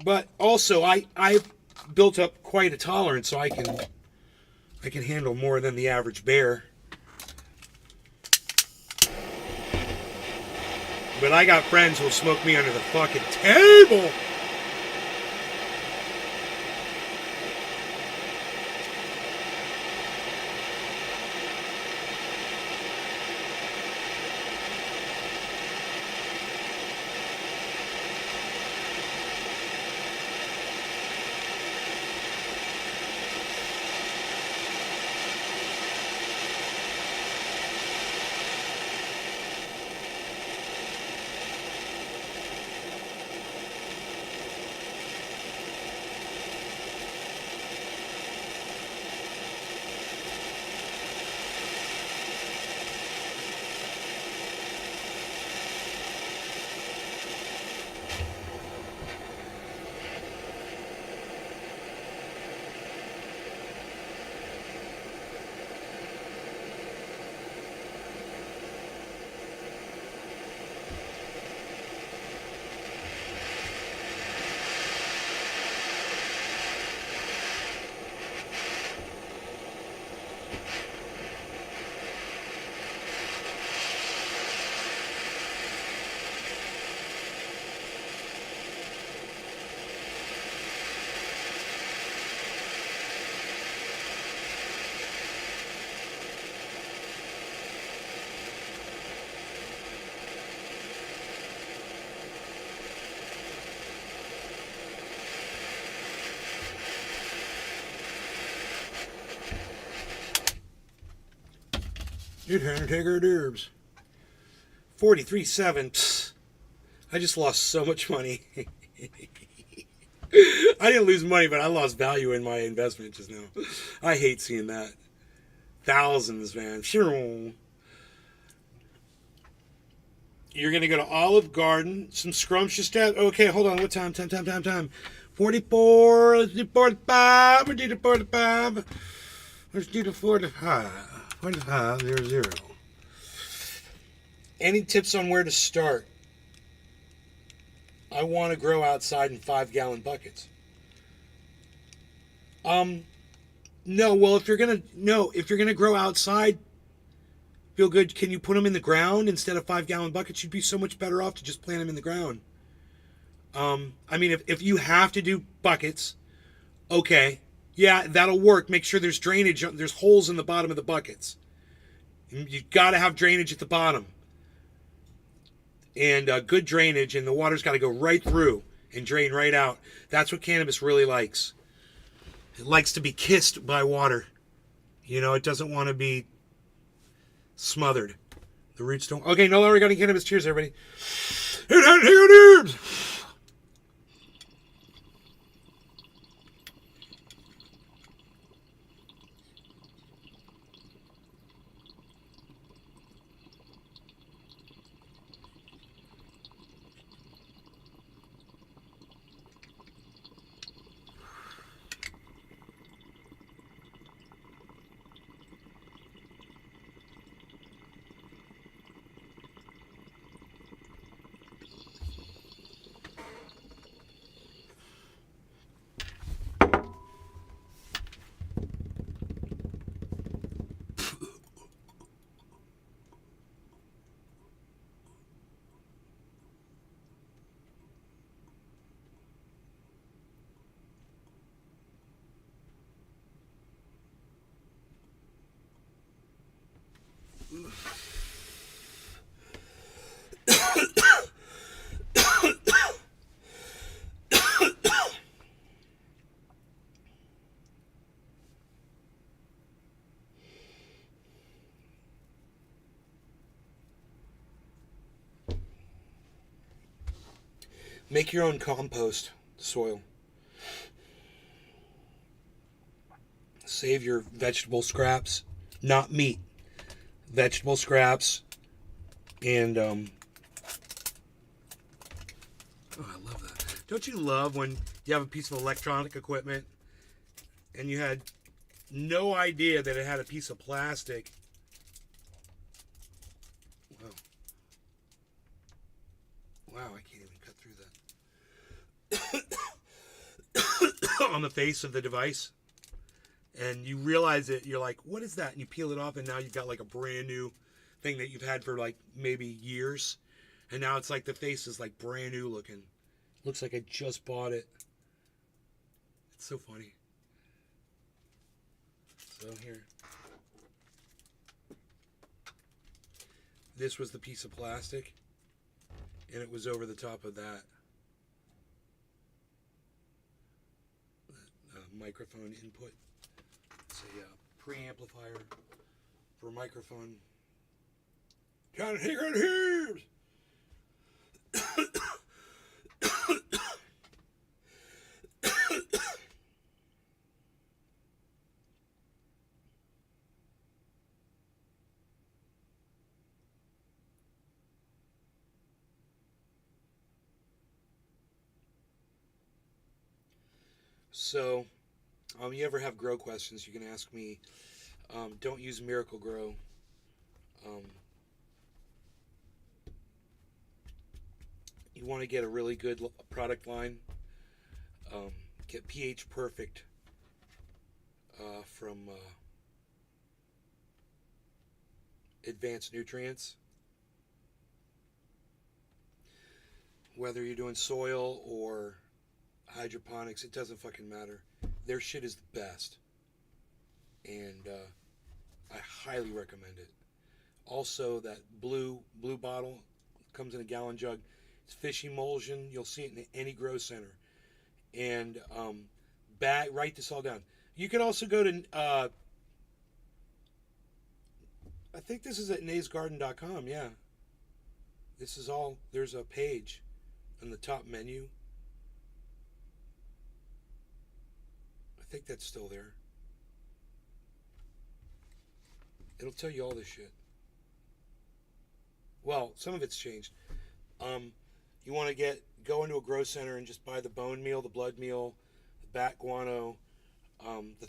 But also, I've built up quite a tolerance, so I can handle more than the average bear. But I got friends who'll smoke me under the fucking table. You're trying to take our derbs. 43.7. I just lost so much money. I didn't lose money, but I lost value in my investment just now. I hate seeing that. Thousands, man. You're going to go to Olive Garden. Some scrumptious stuff. Okay, hold on. What time? Time. 44. Let's do 45. Let's do the 45. Let's do the 45. 4500. Any tips on where to start? I want to grow outside in 5-gallon buckets. No. Well, if you're gonna grow outside, feel good. Can you put them in the ground instead of 5-gallon buckets? You'd be so much better off to just plant them in the ground. I mean, if you have to do buckets, okay. Yeah, that'll work. Make sure there's drainage. There's holes in the bottom of the buckets. You've got to have drainage at the bottom. And good drainage, and the water's got to go right through and drain right out. That's what cannabis really likes. It likes to be kissed by water. You know, it doesn't want to be smothered. The roots don't... Okay, no longer got any cannabis. Cheers, everybody. Make your own compost soil. Save your vegetable scraps, not meat. Vegetable scraps and Don't you love when you have a piece of electronic equipment and you had no idea that it had a piece of plastic? Wow. Wow, I can't even cut through that. On the face of the device. And you realize it, you're like, what is that? And you peel it off, and now you've got like a brand new thing that you've had for like maybe years. And now it's like the face is like brand new looking. Looks like I just bought it. It's so funny. So here. This was the piece of plastic, and it was over the top of that. Microphone input. It's a preamplifier for a microphone. Can't hear it. So, you ever have grow questions, you can ask me. Don't use Miracle Grow. You want to get a really good product line. Get pH Perfect from Advanced Nutrients. Whether you're doing soil or hydroponics, it doesn't fucking matter. Their shit is the best. And I highly recommend it. Also, that blue bottle comes in a gallon jug. It's fish emulsion. You'll see it in any grow center. And write this all down. You can also go to I think this is at naysgarden.com. Yeah, this is all. There's a page on the top menu. I think that's still there. It'll tell you all this shit. Well, some of it's changed. You want to go into a grow center and just buy the bone meal, the blood meal, the bat guano.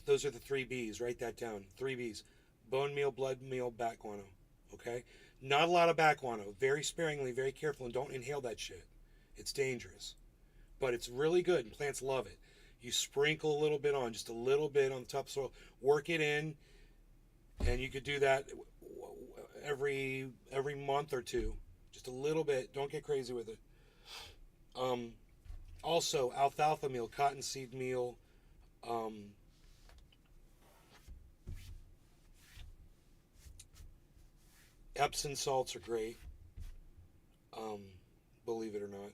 Those are the 3 B's. Write that down. 3 B's. Bone meal, blood meal, bat guano. Okay? Not a lot of bat guano. Very sparingly, very careful, and don't inhale that shit. It's dangerous. But it's really good, and plants love it. You sprinkle a little bit on, just a little bit on the top soil. Work it in, and you could do that every month or two. Just a little bit. Don't get crazy with it. Also, alfalfa meal, cottonseed meal, Epsom salts are great, believe it or not.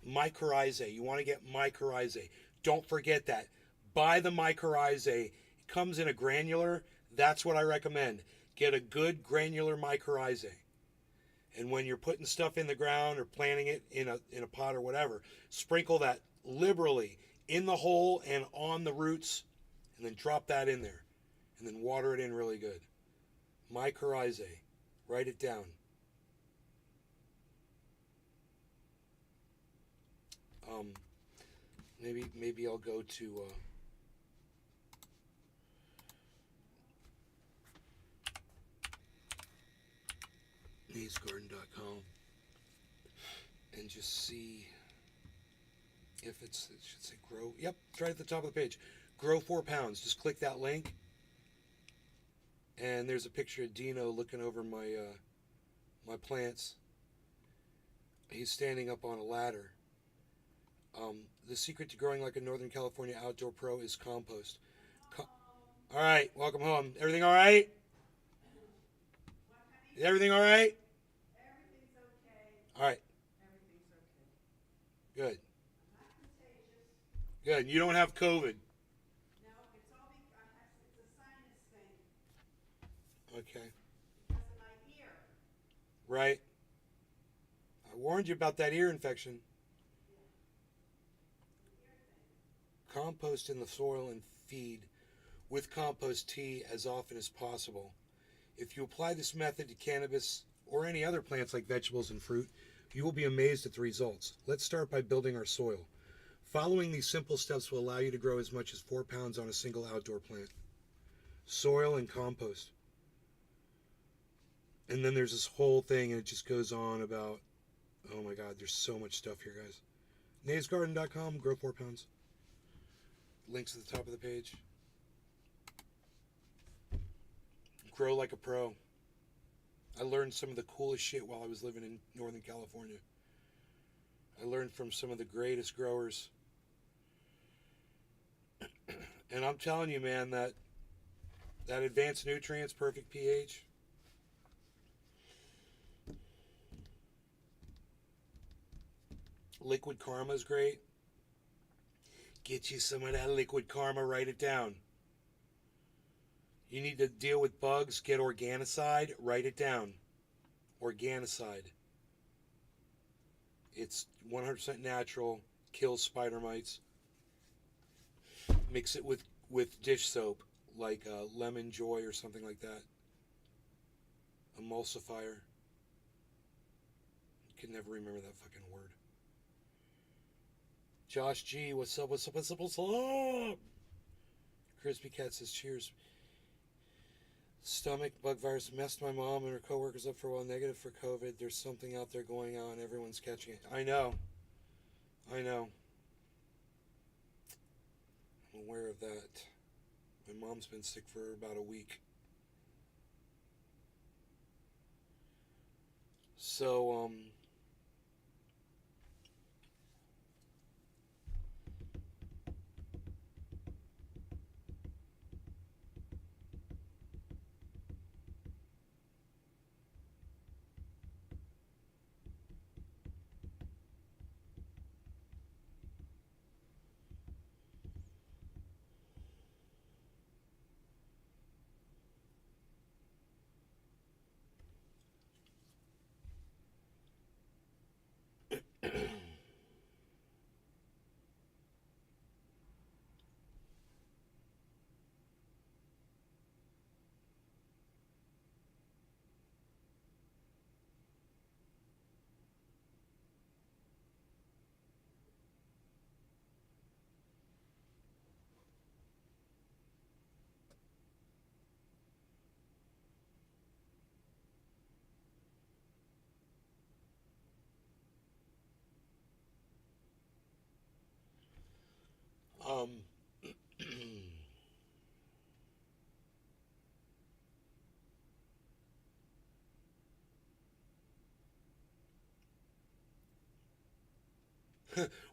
Mycorrhizae. You want to get mycorrhizae. Don't forget that. Buy the mycorrhizae. It comes in a granular. That's what I recommend. Get a good granular mycorrhizae. And when you're putting stuff in the ground or planting it in a pot or whatever, sprinkle that liberally in the hole and on the roots, and then drop that in there. And then water it in really good. Mycorrhizae. Write it down. Maybe I'll go to naysgarden.com and just see if it should say grow. Yep, it's right at the top of the page. Grow 4 pounds. Just click that link, and there's a picture of Dino looking over my my plants. He's standing up on a ladder. The secret to growing like a Northern California outdoor pro is compost. All right, welcome home. Everything all right? Is everything all right? Everything's okay. All right. Everything's okay. Good. I'm not contagious. Good. You don't have COVID. No, it's all it's a sinus thing Okay. because of my ear. Right. I warned you about that ear infection. Ear thing. Compost in the soil and feed with compost tea as often as possible. If you apply this method to cannabis or any other plants like vegetables and fruit, You will be amazed at the results. Let's start by building our soil. Following these simple steps will allow you to grow as much as 4 pounds on a single outdoor plant. Soil and compost. And then there's this whole thing, and it just goes on about, oh my God, there's so much stuff here, guys. naysgarden.com, grow 4 pounds. Links at the top of the page. Grow like a pro. I learned some of the coolest shit while I was living in Northern California. I learned from some of the greatest growers. And I'm telling you, man, that advanced nutrients, perfect pH, liquid karma is great. Get you some of that liquid karma, write it down. You need to deal with bugs, get Organicide, write it down. Organicide. It's 100% natural, kills spider mites. Mix it with dish soap, like Lemon Joy or something like that. Emulsifier. I can never remember that fucking word. Josh G, what's up, what's up, what's up, what's up? Crispy Cat says, cheers. Stomach bug virus messed my mom and her coworkers up for a while. Negative for COVID. There's something out there going on. Everyone's catching it. I know. I'm aware of that. My mom's been sick for about a week. So,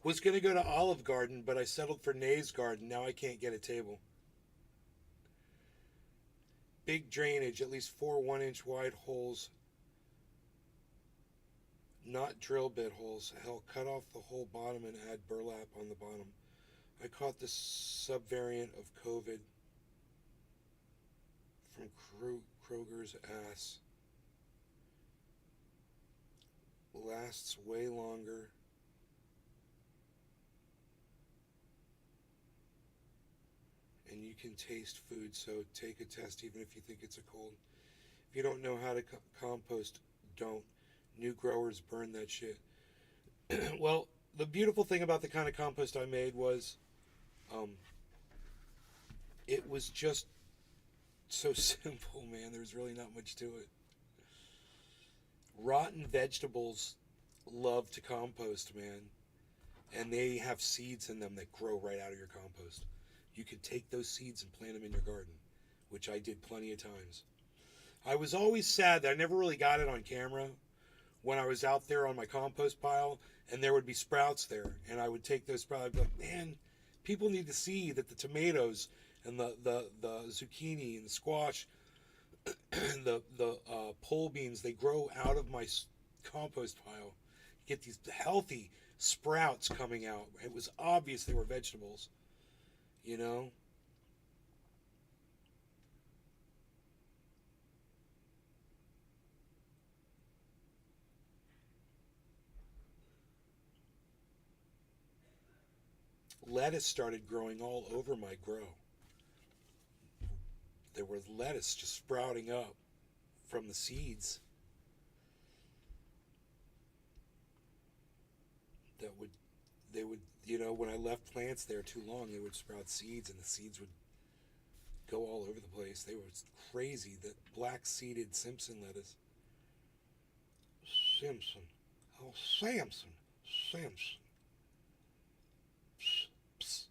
was going to go to Olive Garden, but I settled for Nay's Garden. Now I can't get a table. Big drainage, at least 4 1-inch wide holes. Not drill bit holes. Hell, cut off the whole bottom and add burlap on the bottom. I caught this subvariant of COVID from Kroger's ass. Lasts way longer. And you can taste food, so take a test even if you think it's a cold. If you don't know how to compost, don't. New growers burn that shit. Well, the beautiful thing about the kind of compost I made was it was just so simple, man. There's really not much to it. Rotten vegetables love to compost, man. And they have seeds in them that grow right out of your compost. You could take those seeds and plant them in your garden, which I did plenty of times. I was always sad that I never really got it on camera when I was out there on my compost pile and there would be sprouts there. And I would take those sprouts. I'd be like, man, people need to see that the tomatoes and the zucchini and the squash and the pole beans, they grow out of my compost pile. You get these healthy sprouts coming out. It was obvious they were vegetables, you know? Lettuce started growing all over my grow. There was lettuce just sprouting up from the seeds. that would, they would, you know, when I left plants there too long, they would sprout seeds, and the seeds would go all over the place. They were crazy. The black seeded Simpson lettuce. Simpson. Oh, Samson. Samson. Psst, psst,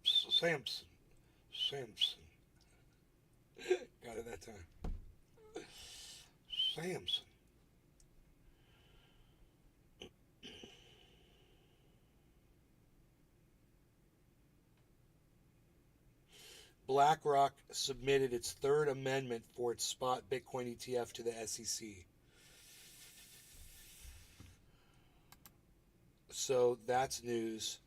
psst, Samson. Samson. Got it that time. Samson. BlackRock submitted its third amendment for its spot Bitcoin ETF to the SEC. So that's news.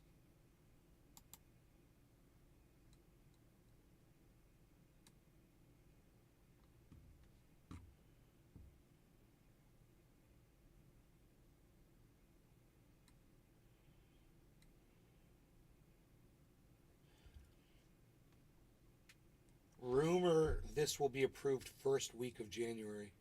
Rumor this will be approved first week of January.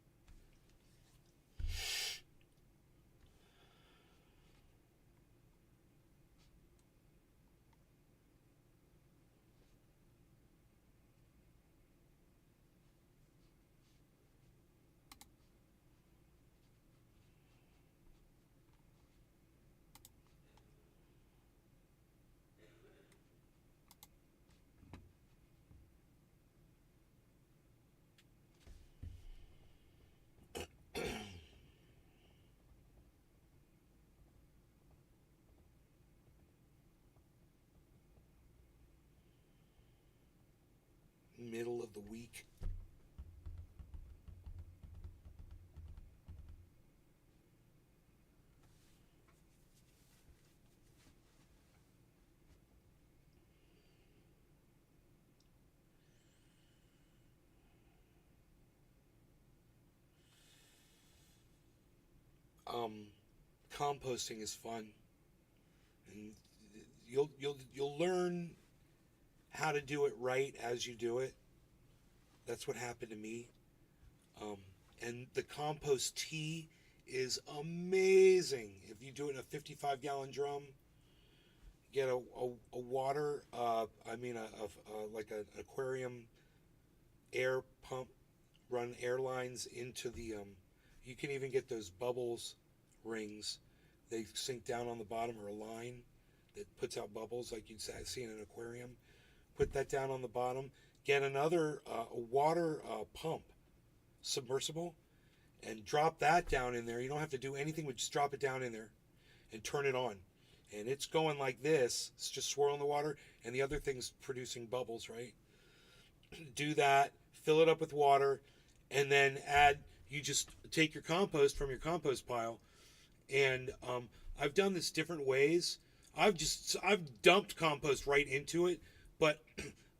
Middle of the week. Composting is fun, and you'll learn how to do it right as you do it. That's what happened to me. And the compost tea is amazing. If you do it in a 55-gallon drum, get a water, like an aquarium air pump, run air lines into the, you can even get those bubbles rings. They sink down on the bottom, or a line that puts out bubbles like you'd see in an aquarium. Put that down on the bottom. Get another water pump, submersible, and drop that down in there. You don't have to do anything but just drop it down in there and turn it on. And it's going like this. It's just swirling the water, and the other thing's producing bubbles, right? Do that, fill it up with water, and then you just take your compost from your compost pile. And I've done this different ways. I've dumped compost right into it, but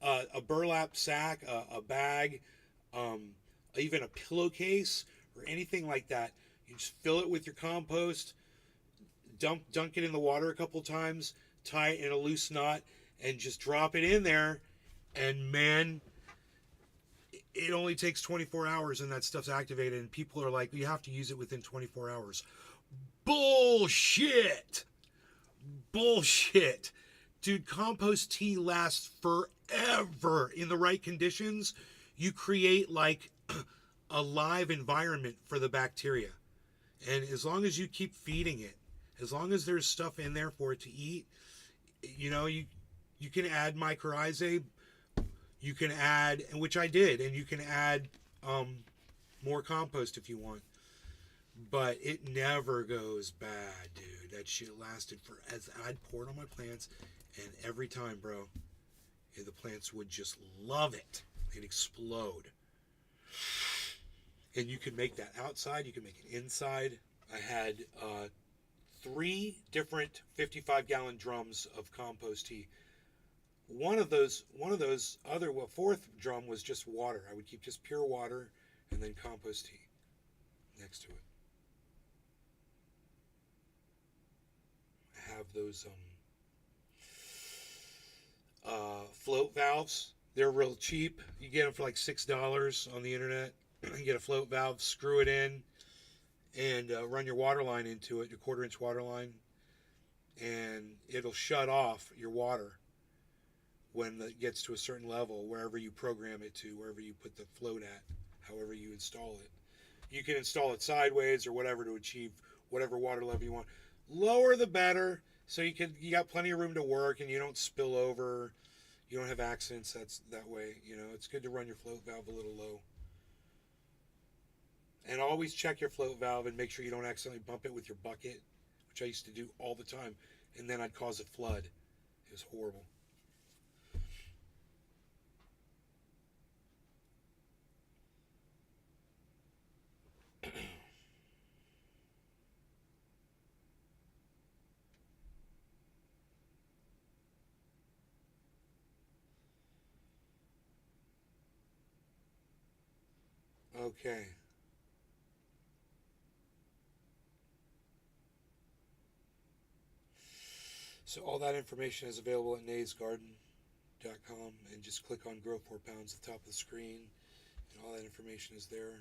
a burlap sack, a bag, even a pillowcase or anything like that, you just fill it with your compost, dunk it in the water a couple times, tie it in a loose knot, and just drop it in there. And man, it only takes 24 hours and that stuff's activated, and people are like, you have to use it within 24 hours. Bullshit. Dude, compost tea lasts forever. In the right conditions, you create like a live environment for the bacteria. And as long as you keep feeding it, as long as there's stuff in there for it to eat, you know, you can add mycorrhizae, you can add, which I did, and you can add more compost if you want. But it never goes bad, dude. That shit lasted as I'd pour it on my plants, and every time, bro, the plants would just love it. They'd explode. And you can make that outside, you can make it inside. I had 3 different 55-gallon drums of compost tea. One of those other, fourth drum was just water. I would keep just pure water and then compost tea next to it. I have those float valves. They're real cheap. You get them for like $6 on the internet. You get a float valve, screw it in, and run your water line into it, your 1/4-inch water line. and it'll shut off your water when it gets to a certain level, wherever you program it to, wherever you put the float at, however you install it. You can install it sideways or whatever to achieve whatever water level you want. Lower the better, so you got plenty of room to work and you don't spill over. You don't have accidents. That's that way. You know, it's good to run your float valve a little low. And always check your float valve and make sure you don't accidentally bump it with your bucket, which I used to do all the time, and then I'd cause a flood. It was horrible. Okay. So all that information is available at naysgarden.com, and just click on Grow 4 Pounds at the top of the screen, and all that information is there.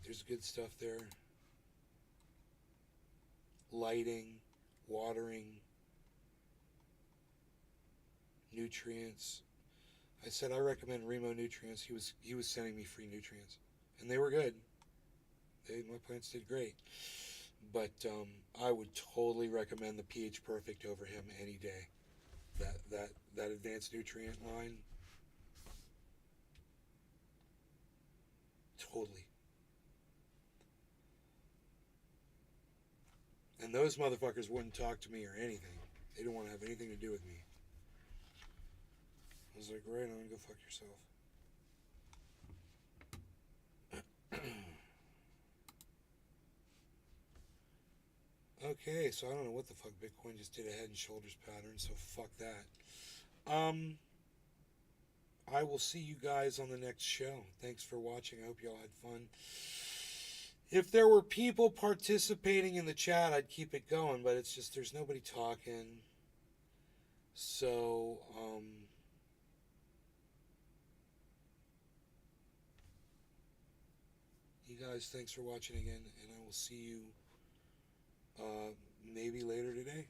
There's good stuff there. Lighting, watering, nutrients. I said I recommend Remo Nutrients. He was sending me free nutrients, and they were good. My plants did great. But I would totally recommend the pH Perfect over him any day. That advanced nutrient line, totally. And those motherfuckers wouldn't talk to me or anything. They didn't want to have anything to do with me. I was like, right on, go fuck yourself. Okay, so I don't know what the fuck Bitcoin just did a head and shoulders pattern, so fuck that. I will see you guys on the next show. Thanks for watching. I hope y'all had fun. If there were people participating in the chat, I'd keep it going, but it's just there's nobody talking. So, you guys, thanks for watching again, and I will see you maybe later today.